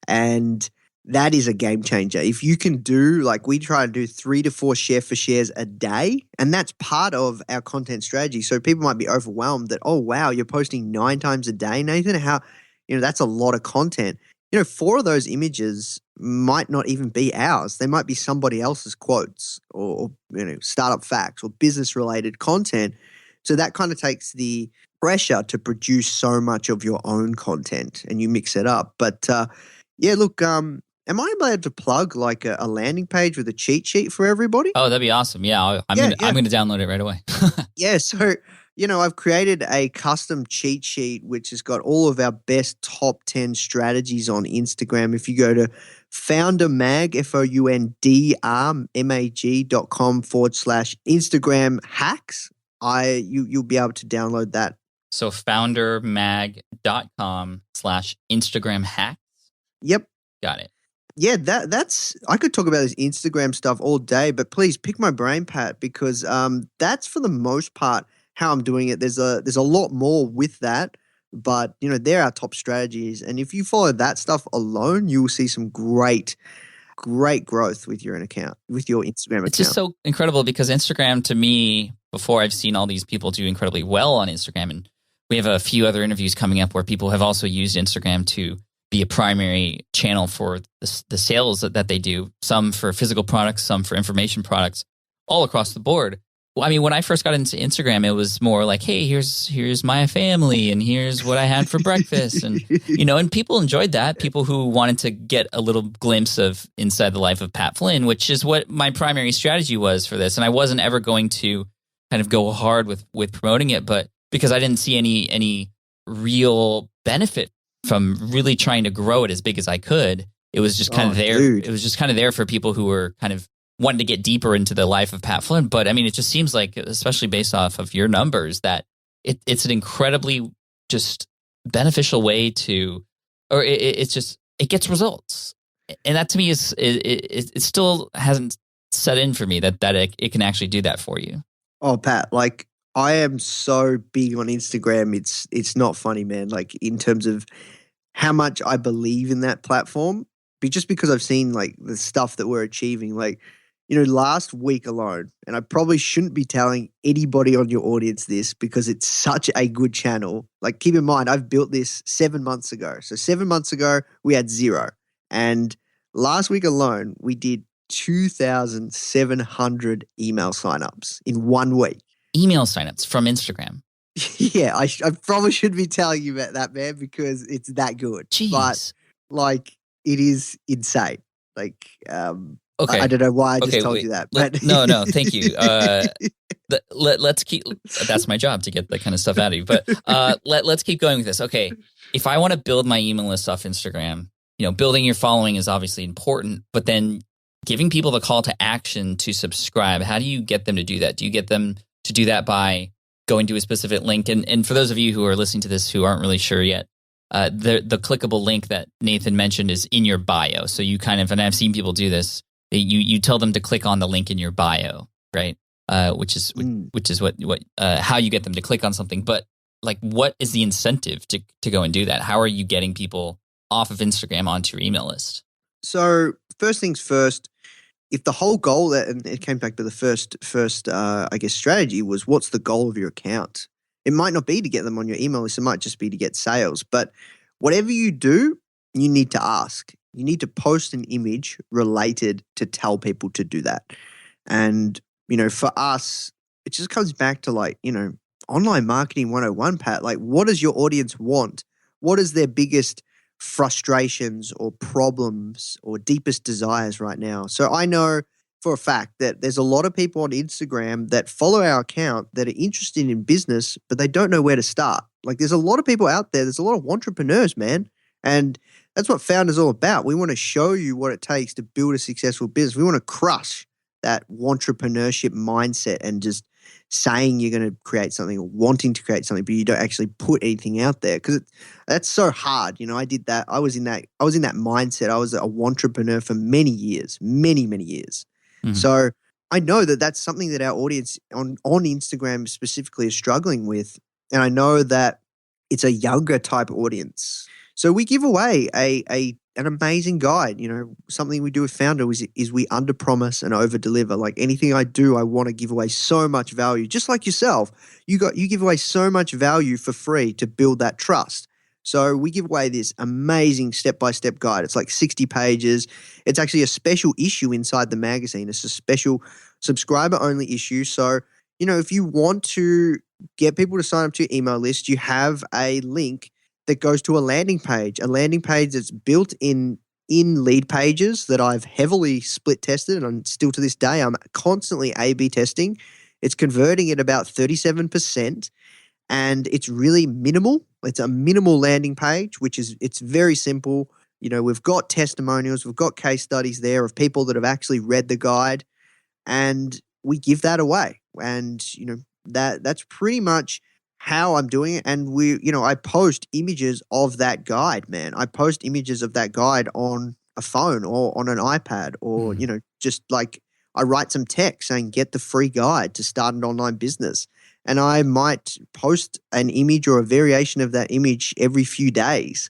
C: And that is a game changer. If you can do, like we try to do 3 to 4 share for shares a day, and that's part of our content strategy. So people might be overwhelmed that, oh, wow, you're posting 9 times a day, Nathan. How, that's a lot of content. 4 of those images might not even be ours. They might be somebody else's quotes or startup facts or business related content. So that kind of takes the pressure to produce so much of your own content and you mix it up. But yeah, look, am I able to plug like a landing page with a cheat sheet for everybody?
A: Oh, that'd be awesome. Yeah, I'm going to download it right away.
C: Yeah, so I've created a custom cheat sheet which has got all of our best top 10 strategies on Instagram. If you go to foundermag, foundermag.com/Instagram hacks, you'll be able to download that.
A: So foundermag.com/Instagram hacks.
C: Yep.
A: Got it.
C: Yeah, that's I could talk about this Instagram stuff all day, but please pick my brain, Pat, because that's for the most part how I'm doing it. There's a lot more with that, but they're our top strategies. And if you follow that stuff alone, you will see some great growth with your account, with your Instagram account.
A: It's just so incredible because Instagram, to me, before I've seen all these people do incredibly well on Instagram, and we have a few other interviews coming up where people have also used Instagram to be a primary channel for the sales that they do, some for physical products, some for information products, all across the board. Well, I mean, when I first got into Instagram, it was more like, hey, here's my family and here's what I had for breakfast. And, and people enjoyed that. People who wanted to get a little glimpse of inside the life of Pat Flynn, which is what my primary strategy was for this. And I wasn't ever going to kind of go hard with promoting it, but because I didn't see any real benefit from really trying to grow it as big as I could, it was just kind of there. Dude. It was just kind of there for people who were kind of wanting to get deeper into the life of Pat Flynn. But I mean, it just seems like, especially based off of your numbers, that it's an incredibly just beneficial way to, or it gets results. And that to me is, it still hasn't set in for me that it can actually do that for you.
C: Oh, Pat, like I am so big on Instagram. It's not funny, man. Like in terms of how much I believe in that platform, just because I've seen like the stuff that we're achieving, like, last week alone, and I probably shouldn't be telling anybody on your audience this because it's such a good channel. Like keep in mind, I've built this 7 months ago. So 7 months ago, we had 0. And last week alone, we did 2,700 email signups in 1 week.
A: Email signups from Instagram.
C: Yeah, I probably shouldn't be telling you about that, man, because it's that good.
A: Jeez.
C: But like, it is insane. Like,
A: okay.
C: I don't know why I just told you that. But
A: No, thank you. Let's keep. That's my job to get that kind of stuff out of you. But let's keep going with this. Okay, if I want to build my email list off Instagram, building your following is obviously important, but then giving people the call to action to subscribe. How do you get them to do that? Do you get them to do that by going to a specific link? And for those of you who are listening to this who aren't really sure yet, the clickable link that Nathan mentioned is in your bio. So you kind of, and I've seen people do this, you tell them to click on the link in your bio, right? Which is what how you get them to click on something. But like, what is the incentive to go and do that? How are you getting people off of Instagram onto your email list?
C: So first things first, if the whole goal, and it came back to the first I guess strategy, was what's the goal of your account? It might not be to get them on your email list. It might just be to get sales. But whatever you do, you need to ask. You need to post an image related to tell people to do that. And, for us, it just comes back to like, online marketing 101, Pat. Like, what does your audience want? What is their biggest frustrations or problems or deepest desires right now? So I know for a fact that there's a lot of people on Instagram that follow our account that are interested in business, but they don't know where to start. Like there's a lot of people out there. There's a lot of entrepreneurs, man. And that's what Founder's all about. We want to show you what it takes to build a successful business. We want to crush that entrepreneurship mindset and just saying you're going to create something or wanting to create something, but you don't actually put anything out there because that's so hard. I did that. I was in that mindset. I was a entrepreneur for many years, many, many years.
A: Mhm.
C: So I know that that's something that our audience on Instagram specifically is struggling with. And I know that it's a younger type audience. So we give away an amazing guide. Something we do with Founder is we underpromise and overdeliver. Like anything I do, I want to give away so much value. Just like yourself, you give away so much value for free to build that trust. So we give away this amazing step-by-step guide. It's like 60 pages. It's actually a special issue inside the magazine. It's a special subscriber-only issue. So, if you want to get people to sign up to your email list, you have a link that goes to a landing page that's built in lead pages that I've heavily split tested. And still to this day, I'm constantly A/B testing. It's converting at about 37%. And it's really minimal. It's a minimal landing page, it's very simple. We've got testimonials, we've got case studies there of people that have actually read the guide, and we give that away. And, that's pretty much how I'm doing it. And I post images of that guide, man. I post images of that guide on a phone or on an iPad or, just like I write some text saying, get the free guide to start an online business. And I might post an image or a variation of that image every few days.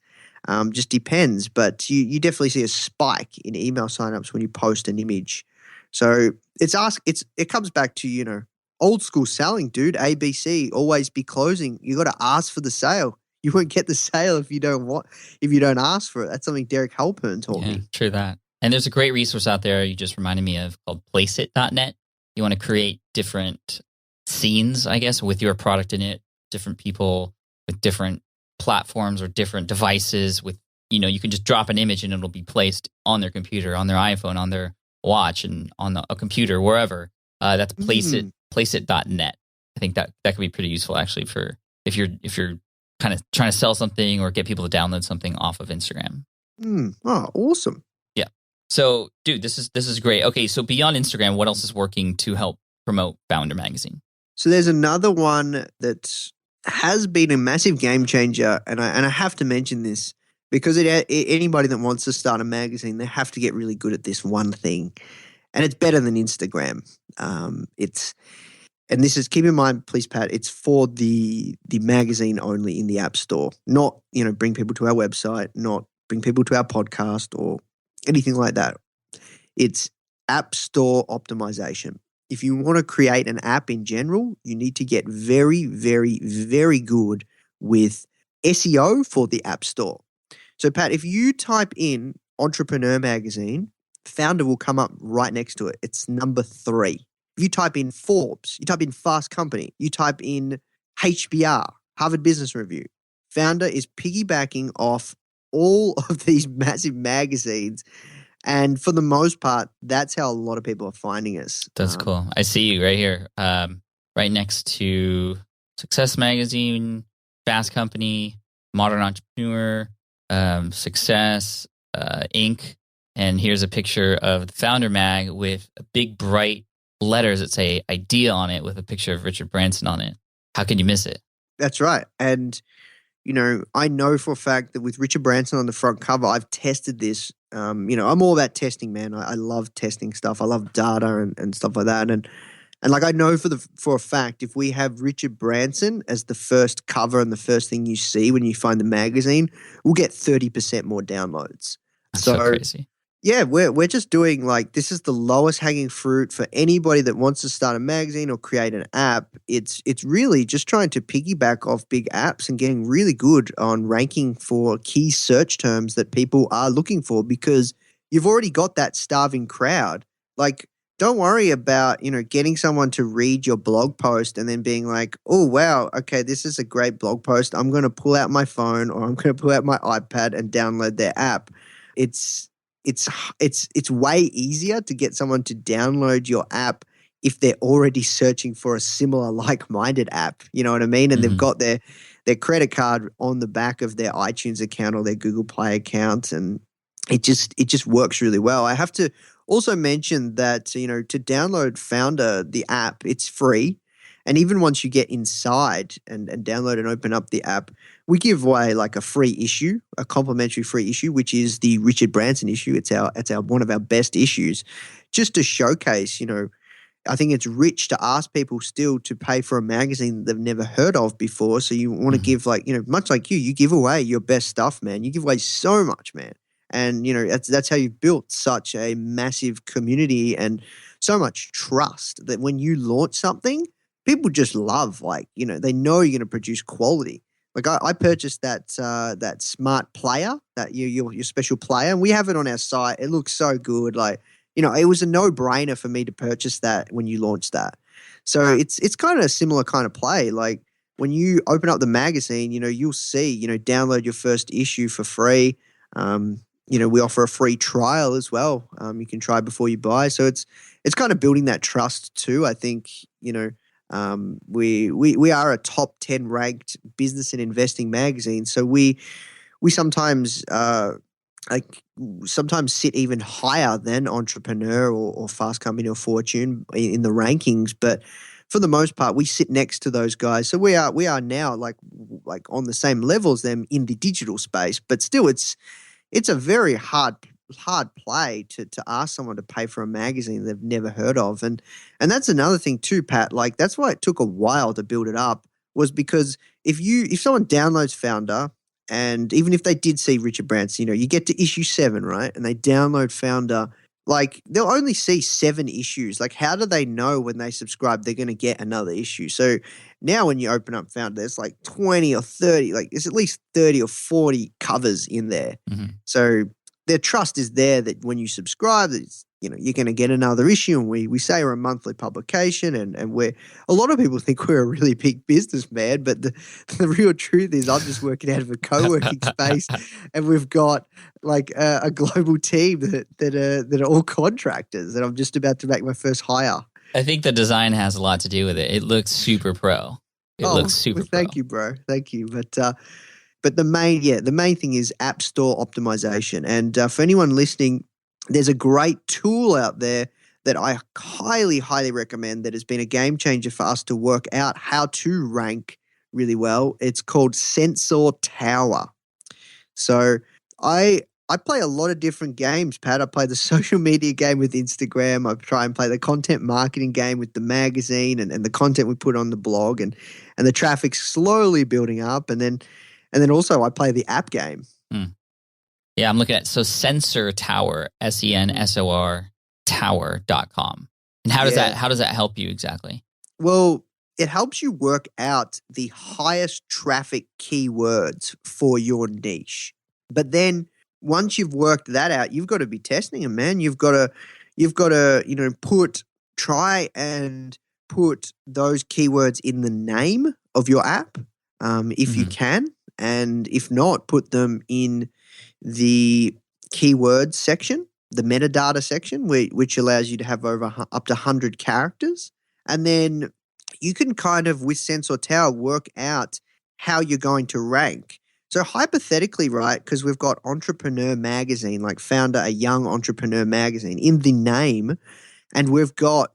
C: Just depends. But you definitely see a spike in email signups when you post an image. So it comes back to, old school selling, dude. ABC, always be closing. You got to ask for the sale. You won't get the sale if you don't ask for it. That's something Derek Halpern taught me.
A: True that. And there's a great resource out there you just reminded me of called placeit.net. You want to create different scenes, I guess, with your product in it, different people with different platforms or different devices with, you can just drop an image and it'll be placed on their computer, on their iPhone, on their watch, and on a computer, wherever. That's placeit.net. I think that could be pretty useful actually for if you're kind of trying to sell something or get people to download something off of Instagram.
C: Oh, awesome.
A: Yeah. So, dude, this is great. Okay, so beyond Instagram, what else is working to help promote Founder Magazine?
C: So there's another one that has been a massive game changer, and I have to mention this because anybody that wants to start a magazine, they have to get really good at this one thing, and it's better than Instagram. And this is, keep in mind, please, Pat, it's for the magazine only in the App Store, not bring people to our website, not bring people to our podcast or anything like that. It's App Store optimization. If you want to create an app in general, you need to get very, very, very good with SEO for the App Store. So, Pat, if you type in Entrepreneur Magazine, Founder will come up right next to it. It's number 3. If you type in Forbes, you type in Fast Company, you type in HBR, Harvard Business Review, Founder is piggybacking off all of these massive magazines. And for the most part, that's how a lot of people are finding us.
A: That's cool. I see you right here, right next to Success Magazine, Fast Company, Modern Entrepreneur, Success, Inc. And here's a picture of the Founder Mag with a big bright letters that say idea on it with a picture of Richard Branson on it. How can you miss it?
C: That's right. And, I know for a fact that with Richard Branson on the front cover, I've tested this. I'm all about testing, man. I love testing stuff. I love data and stuff like that. And like I know for a fact, if we have Richard Branson as the first cover and the first thing you see when you find the magazine, we'll get 30% more downloads.
A: That's so crazy.
C: Yeah, we're just doing this is the lowest hanging fruit for anybody that wants to start a magazine or create an app. It's really just trying to piggyback off big apps and getting really good on ranking for key search terms that people are looking for because you've already got that starving crowd. Don't worry about, getting someone to read your blog post and then being like, oh, wow, okay, this is a great blog post. I'm going to pull out my phone or I'm going to pull out my iPad and download their app. It's way easier to get someone to download your app if they're already searching for a similar like-minded app. You know what I mean? And they've got their credit card on the back of their iTunes account or their Google Play account, and it just works really well. I have to also mention that to download Founder, the app, it's free. And even once you get inside and download and open up the app, we give away like a free issue, a complimentary free issue, which is the Richard Branson issue. It's our one of our best issues, just to showcase, I think it's rich to ask people still to pay for a magazine that they've never heard of before. So you want to give much like you give away your best stuff, man. You give away so much, man. And, that's how you've built such a massive community and so much trust that when you launch something, people just love, they know you're going to produce quality. Like I purchased that smart player, that your special player, and we have it on our site. It looks so good. It was a no-brainer for me to purchase that when you launched that. So it's kind of a similar kind of play. Like when you open up the magazine, you'll see, download your first issue for free. We offer a free trial as well. You can try before you buy. So it's kind of building that trust too. I think, we are a top 10 ranked business and investing magazine. So we sometimes sometimes sit even higher than Entrepreneur or Fast Company or Fortune in the rankings, but for the most part, we sit next to those guys. So we are now like on the same level as them in the digital space, but still it's a very hard play to ask someone to pay for a magazine they've never heard of. And that's another thing too, Pat, like that's why it took a while to build it up, was because if someone downloads Founder, and even if they did see Richard Branson, you get to issue 7, right? And they download Founder, like they'll only see 7 issues. Like how do they know when they subscribe they're going to get another issue? So now when you open up Founder, there's like 20 or 30, like there's at least 30 or 40 covers in there. So their trust is there that when you subscribe, that you're going to get another issue. And we say we're a monthly publication, and a lot of people think we're a really big business, man. But the real truth is I'm just working out of a co-working space, and we've got like a global team that are all contractors, and I'm just about to make my first hire.
A: I think the design has a lot to do with it. It looks super pro. It looks super pro.
C: Thank you, bro. Thank you. But the main thing is App Store optimization. And for anyone listening, there's a great tool out there that I highly, highly recommend that has been a game changer for us to work out how to rank really well. It's called Sensor Tower. So I play a lot of different games, Pat. I play the social media game with Instagram. I try and play the content marketing game with the magazine and the content we put on the blog, and the traffic's slowly building up. And then also I play the app game.
A: Yeah, I'm looking at Sensor Tower, SENSOR tower.com. And how does that help you exactly?
C: Well, it helps you work out the highest traffic keywords for your niche. But then once you've worked that out, you've got to be testing them, man. You've got to try and put those keywords in the name of your app, if you can, and if not, put them in the keyword section, the metadata section, which allows you to have up to 100 characters. And then you can kind of, with Sensor Tower, work out how you're going to rank. So hypothetically, right, because we've got Entrepreneur Magazine, like Founder, a young entrepreneur magazine in the name, and we've got,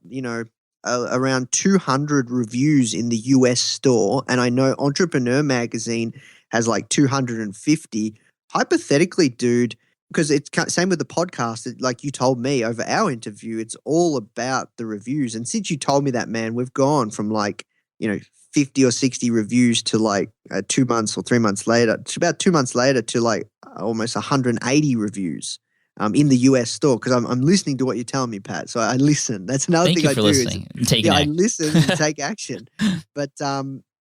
C: around 200 reviews in the US store, and I know Entrepreneur Magazine has like 250. Hypothetically, dude, because it's same with the podcast, like you told me over our interview, it's all about the reviews. And since you told me that, man, we've gone from 50 or 60 reviews to like 2 months or 3 months later, to about 2 months later to like almost 180 reviews in the US store, because I'm listening to what you're telling me, Pat. So I listen. That's another thing I do.
A: Listening.
C: I listen and take action. But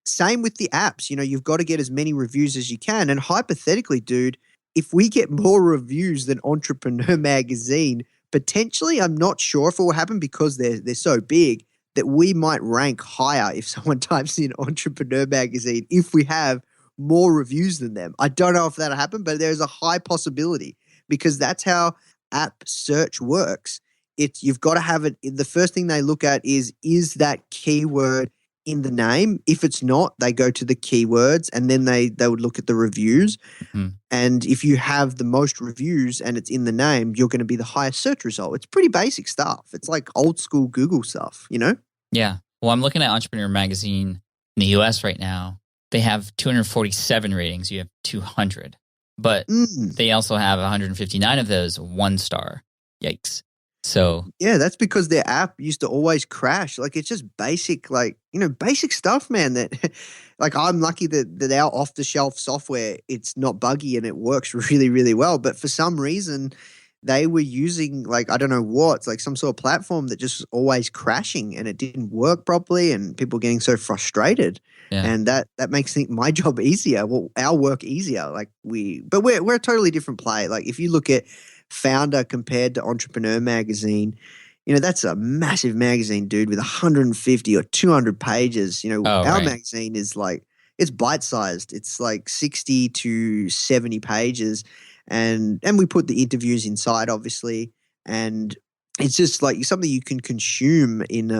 C: same with the apps. You've got to get as many reviews as you can. And hypothetically, dude, if we get more reviews than Entrepreneur Magazine, potentially, I'm not sure if it will happen because they're so big, that we might rank higher if someone types in Entrepreneur Magazine if we have more reviews than them. I don't know if that'll happen, but there's a high possibility, because that's how app search works. You've got to have it. The first thing they look at is that keyword in the name. If it's not, they go to the keywords, and then they would look at the reviews. And if you have the most reviews and it's in the name, you're going to be the highest search result. It's pretty basic stuff. It's like old school Google stuff,
A: Yeah. Well, I'm looking at Entrepreneur Magazine in the US right now. They have 247 ratings. You have 200. But they also have 159 of those 1-star. Yikes. So
C: yeah, that's because their app used to always crash. Like it's just basic, basic stuff, man. That like I'm lucky that our off the shelf software, it's not buggy and it works really, really well. But for some reason, they were using like I don't know what, like some sort of platform that just was always crashing and it didn't work properly, and people getting so frustrated.
A: yeah.
C: And that makes my job easier. Well, our work easier. But we're a totally different play. Like if you look at Founder compared to Entrepreneur Magazine, that's a massive magazine, dude, with 150 or 200 pages. Our magazine is like, it's bite-sized. It's like 60 to 70 pages. And we put the interviews inside, obviously. And it's just like something you can consume in,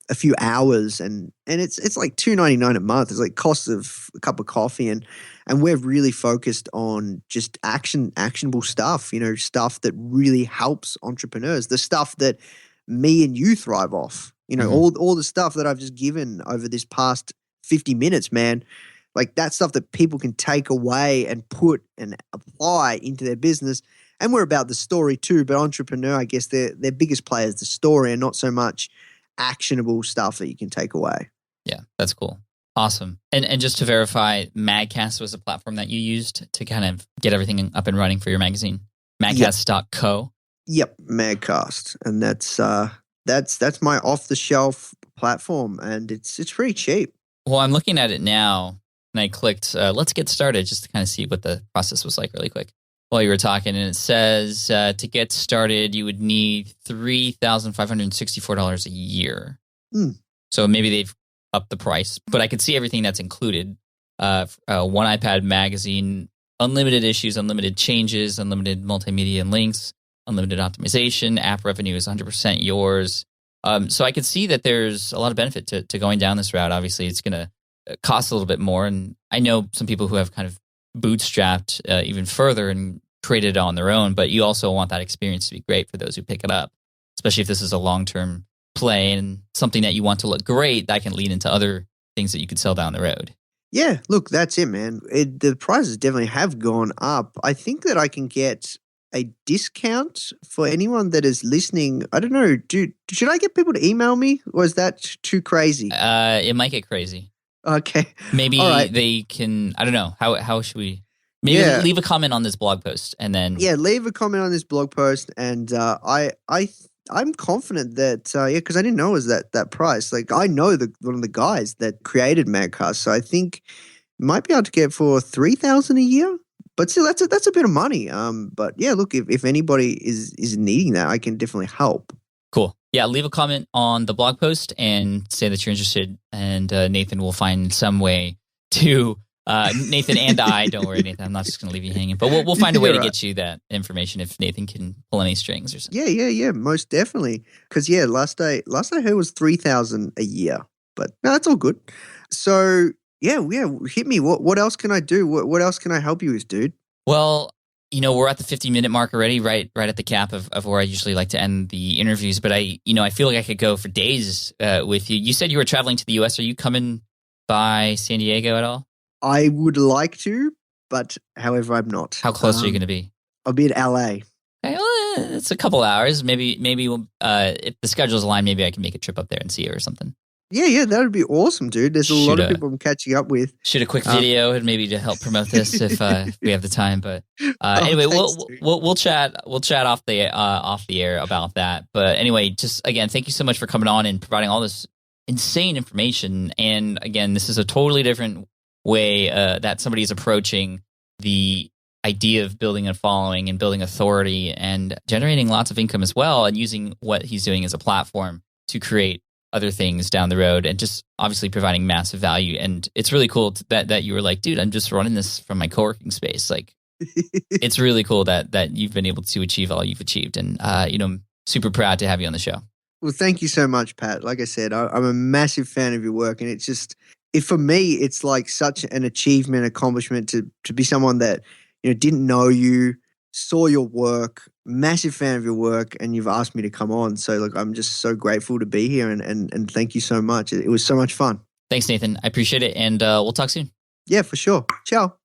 C: a few hours, and it's like $2.99 a month. It's like cost of a cup of coffee, and we're really focused on just actionable stuff, stuff that really helps entrepreneurs, the stuff that me and you thrive off, all the stuff that I've just given over this past 50 minutes, man. Like that stuff that people can take away and put and apply into their business. And we're about the story too, but Entrepreneur, I guess their biggest player is the story and not so much actionable stuff that you can take away.
A: Yeah, that's cool. Awesome. And just to verify, Magcast was a platform that you used to kind of get everything up and running for your magazine. Magcast.co.
C: Yep, Magcast. And that's my off-the-shelf platform, and it's pretty cheap.
A: Well, I'm looking at it now, and I clicked, let's get started, just to kind of see what the process was like really quick while you were talking. And it says to get started, you would need $3,564 a year. So maybe they've upped the price, but I could see everything that's included. One iPad magazine, unlimited issues, unlimited changes, unlimited multimedia and links, unlimited optimization, app revenue is 100% yours. So I could see that there's a lot of benefit to going down this route. Obviously, it's going to cost a little bit more. And I know some people who have kind of bootstrapped even further and created it on their own, but you also want that experience to be great for those who pick it up, especially if this is a long-term play and something that you want to look great that can lead into other things that you could sell down the road.
C: Yeah, look, that's it, man. The prices definitely have gone up. I think that I can get a discount for anyone that is listening. I don't know, dude, should I get people to email me, or is that too crazy?
A: It might get crazy.
C: Okay.
A: Maybe they can, I don't know. How should we? Maybe leave a comment on this blog post and then.
C: Yeah, leave a comment on this blog post. And I'm confident that, because I didn't know it was that price. Like I know one of the guys that created Magcast. So I think might be able to get for $3,000 a year. But still, that's a bit of money. But yeah, look, if anybody is needing that, I can definitely help.
A: Cool. Yeah, leave a comment on the blog post and say that you're interested, and Nathan will find some way to. Nathan and I, don't worry, Nathan. I'm not just going to leave you hanging, but we'll find a way to get you that information if Nathan can pull any strings or something.
C: Yeah, most definitely. Because last I heard was $3,000 a year, but no, that's all good. So yeah, hit me. What else can I do? What else can I help you with, dude?
A: Well, we're at the 50-minute mark already, right at the cap of where I usually like to end the interviews. But I feel like I could go for days with you. You said you were traveling to the U.S. Are you coming by San Diego at all?
C: I would like to, but however, I'm not.
A: How close are you going to be?
C: I'll be in LA.
A: Okay, well, it's a couple hours. Maybe if the schedule's aligned, maybe I can make a trip up there and see you or something.
C: Yeah, that would be awesome, dude. There's a lot of people I'm catching up with.
A: Shoot a quick video and maybe to help promote this if we have the time. But anyway, we'll chat off the air about that. But anyway, just again, thank you so much for coming on and providing all this insane information. And again, this is a totally different way that somebody is approaching the idea of building a following and building authority and generating lots of income as well, and using what he's doing as a platform to create other things down the road, and just obviously providing massive value. And it's really cool that you were like, dude, I'm just running this from my co-working space. Like, it's really cool that you've been able to achieve all you've achieved. And, I'm super proud to have you on the show.
C: Well, thank you so much, Pat. Like I said, I'm a massive fan of your work, and it's just, for me, it's like such an achievement, accomplishment to be someone that, didn't know you, saw your work, massive fan of your work, and you've asked me to come on. So look, I'm just so grateful to be here, and thank you so much. It was so much fun.
A: Thanks, Nathan. I appreciate it, and we'll talk soon.
C: Yeah, for sure. Ciao.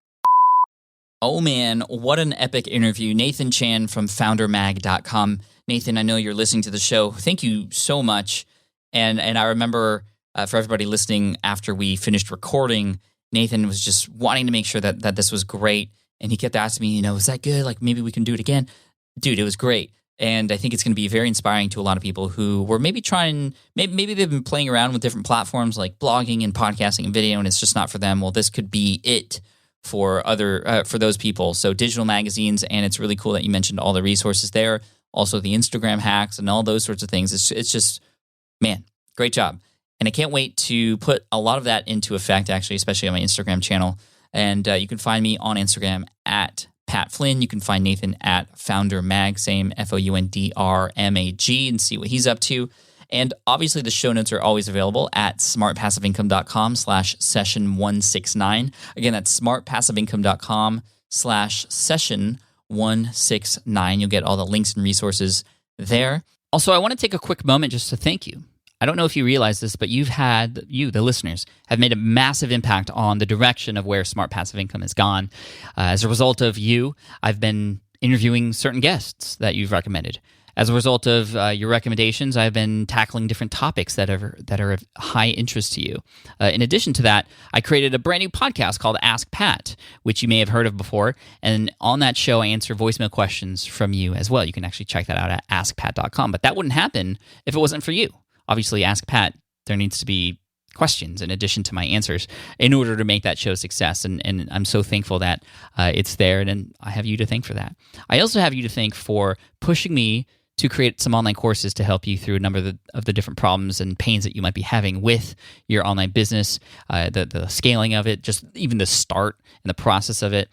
A: Oh man, what an epic interview. Nathan Chan from foundermag.com. Nathan, I know you're listening to the show. Thank you so much. And I remember for everybody listening, after we finished recording, Nathan was just wanting to make sure that this was great. And he kept asking me, is that good? Like, maybe we can do it again. Dude, it was great. And I think it's going to be very inspiring to a lot of people who were maybe maybe they've been playing around with different platforms like blogging and podcasting and video, and it's just not for them. Well, this could be it for those people. So digital magazines, and it's really cool that you mentioned all the resources there. Also the Instagram hacks and all those sorts of things. It's just, man, great job. And I can't wait to put a lot of that into effect, actually, especially on my Instagram channel. And you can find me on Instagram at Pat Flynn. You can find Nathan at FounderMag, same FOUNDRMAG, and see what he's up to. And obviously, the show notes are always available at smartpassiveincome.com/session169. Again, that's smartpassiveincome.com/session169. You'll get all the links and resources there. Also, I want to take a quick moment just to thank you. I don't know if you realize this, but you, the listeners, have made a massive impact on the direction of where Smart Passive Income has gone. As a result of you, I've been interviewing certain guests that you've recommended. As a result of your recommendations, I've been tackling different topics that are of high interest to you. In addition to that, I created a brand new podcast called Ask Pat, which you may have heard of before. And on that show, I answer voicemail questions from you as well. You can actually check that out at askpat.com. But that wouldn't happen if it wasn't for you. Obviously, Ask Pat, there needs to be questions in addition to my answers in order to make that show a success. And I'm so thankful that it's there, and I have you to thank for that. I also have you to thank for pushing me to create some online courses to help you through a number of the different problems and pains that you might be having with your online business, the scaling of it, just even the start and the process of it.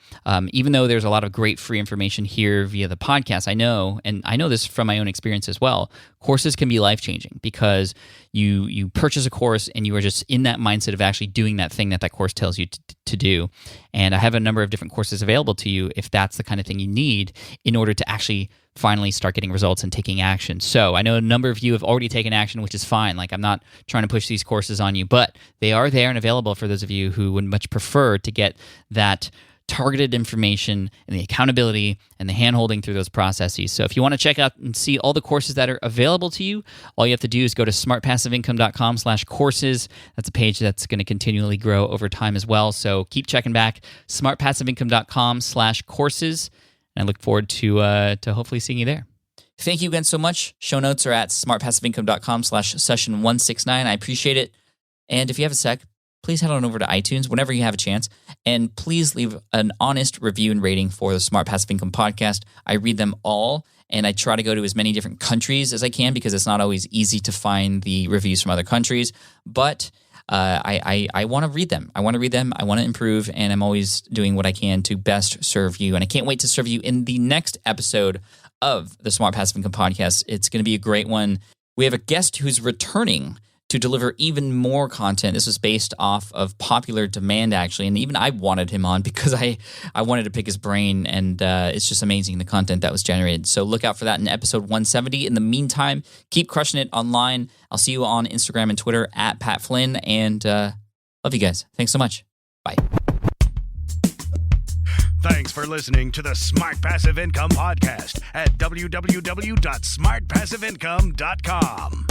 A: Even though there's a lot of great free information here via the podcast, I know this from my own experience as well, courses can be life-changing because you purchase a course and you are just in that mindset of actually doing that thing that course tells you to do. And I have a number of different courses available to you if that's the kind of thing you need in order to actually finally start getting results and taking action. So I know a number of you have already taken action, which is fine. Like, I'm not trying to push these courses on you, but they are there and available for those of you who would much prefer to get that targeted information and the accountability and the hand-holding through those processes. So if you want to check out and see all the courses that are available to you, all you have to do is go to smartpassiveincome.com/courses. That's a page that's going to continually grow over time as well. So keep checking back, smartpassiveincome.com/courses. And I look forward to hopefully seeing you there. Thank you again so much. Show notes are at smartpassiveincome.com/session169. I appreciate it. And if you have a sec, please head on over to iTunes whenever you have a chance, and please leave an honest review and rating for the Smart Passive Income podcast. I read them all, and I try to go to as many different countries as I can because it's not always easy to find the reviews from other countries, but I want to read them. I want to improve, and I'm always doing what I can to best serve you. And I can't wait to serve you in the next episode of the Smart Passive Income podcast. It's going to be a great one. We have a guest who's returning to deliver even more content. This was based off of popular demand, actually, and even I wanted him on because I wanted to pick his brain, and it's just amazing, the content that was generated. So look out for that in episode 170. In the meantime, keep crushing it online. I'll see you on Instagram and Twitter at Pat Flynn, and love you guys. Thanks so much. Bye.
B: Thanks for listening to the Smart Passive Income Podcast at www.smartpassiveincome.com.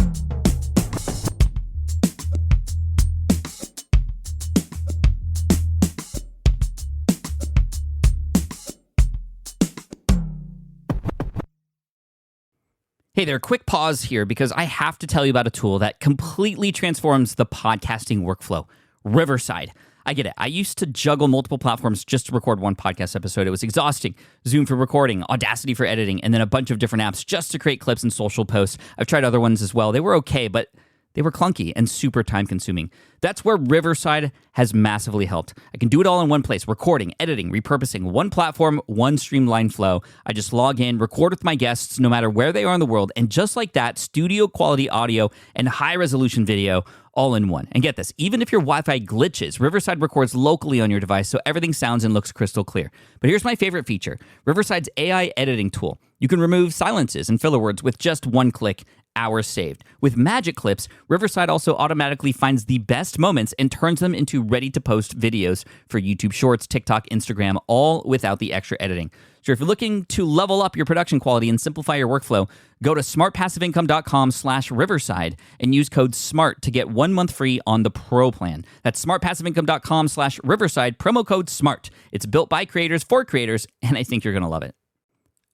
A: Hey there, quick pause here because I have to tell you about a tool that completely transforms the podcasting workflow, Riverside. I get it. I used to juggle multiple platforms just to record one podcast episode. It was exhausting. Zoom for recording, Audacity for editing, and then a bunch of different apps just to create clips and social posts. I've tried other ones as well. They were okay, but they were clunky and super time-consuming. That's where Riverside has massively helped. I can do it all in one place: recording, editing, repurposing, one platform, one streamlined flow. I just log in, record with my guests no matter where they are in the world, and just like that, studio quality audio and high resolution video all in one. And get this, even if your Wi-Fi glitches, Riverside records locally on your device so everything sounds and looks crystal clear. But here's my favorite feature: Riverside's AI editing tool. You can remove silences and filler words with just one click. Hours saved. With Magic Clips, Riverside also automatically finds the best moments and turns them into ready-to-post videos for YouTube Shorts, TikTok, Instagram, all without the extra editing. So if you're looking to level up your production quality and simplify your workflow, go to smartpassiveincome.com/Riverside and use code SMART to get 1 month free on the Pro plan. That's smartpassiveincome.com/Riverside, promo code SMART. It's built by creators for creators, and I think you're going to love it.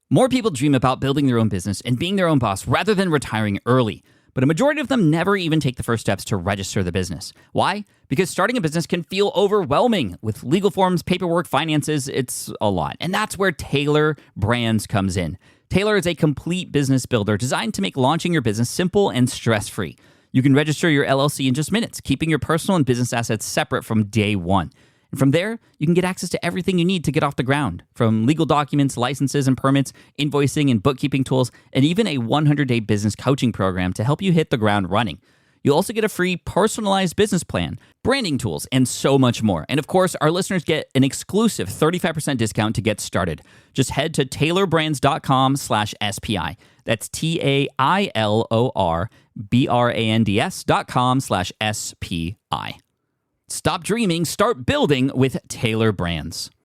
A: More people dream about building their own business and being their own boss rather than retiring early. But a majority of them never even take the first steps to register the business. Why? Because starting a business can feel overwhelming. With legal forms, paperwork, finances, it's a lot. And that's where Taylor Brands comes in. Taylor is a complete business builder designed to make launching your business simple and stress-free. You can register your LLC in just minutes, keeping your personal and business assets separate from day one. And from there, you can get access to everything you need to get off the ground, from legal documents, licenses and permits, invoicing and bookkeeping tools, and even a 100-day business coaching program to help you hit the ground running. You'll also get a free personalized business plan, branding tools, and so much more. And of course, our listeners get an exclusive 35% discount to get started. Just head to taylorbrands.com/SPI. That's TAILORBRANDS.com/SPI. Stop dreaming, start building with Taylor Brands.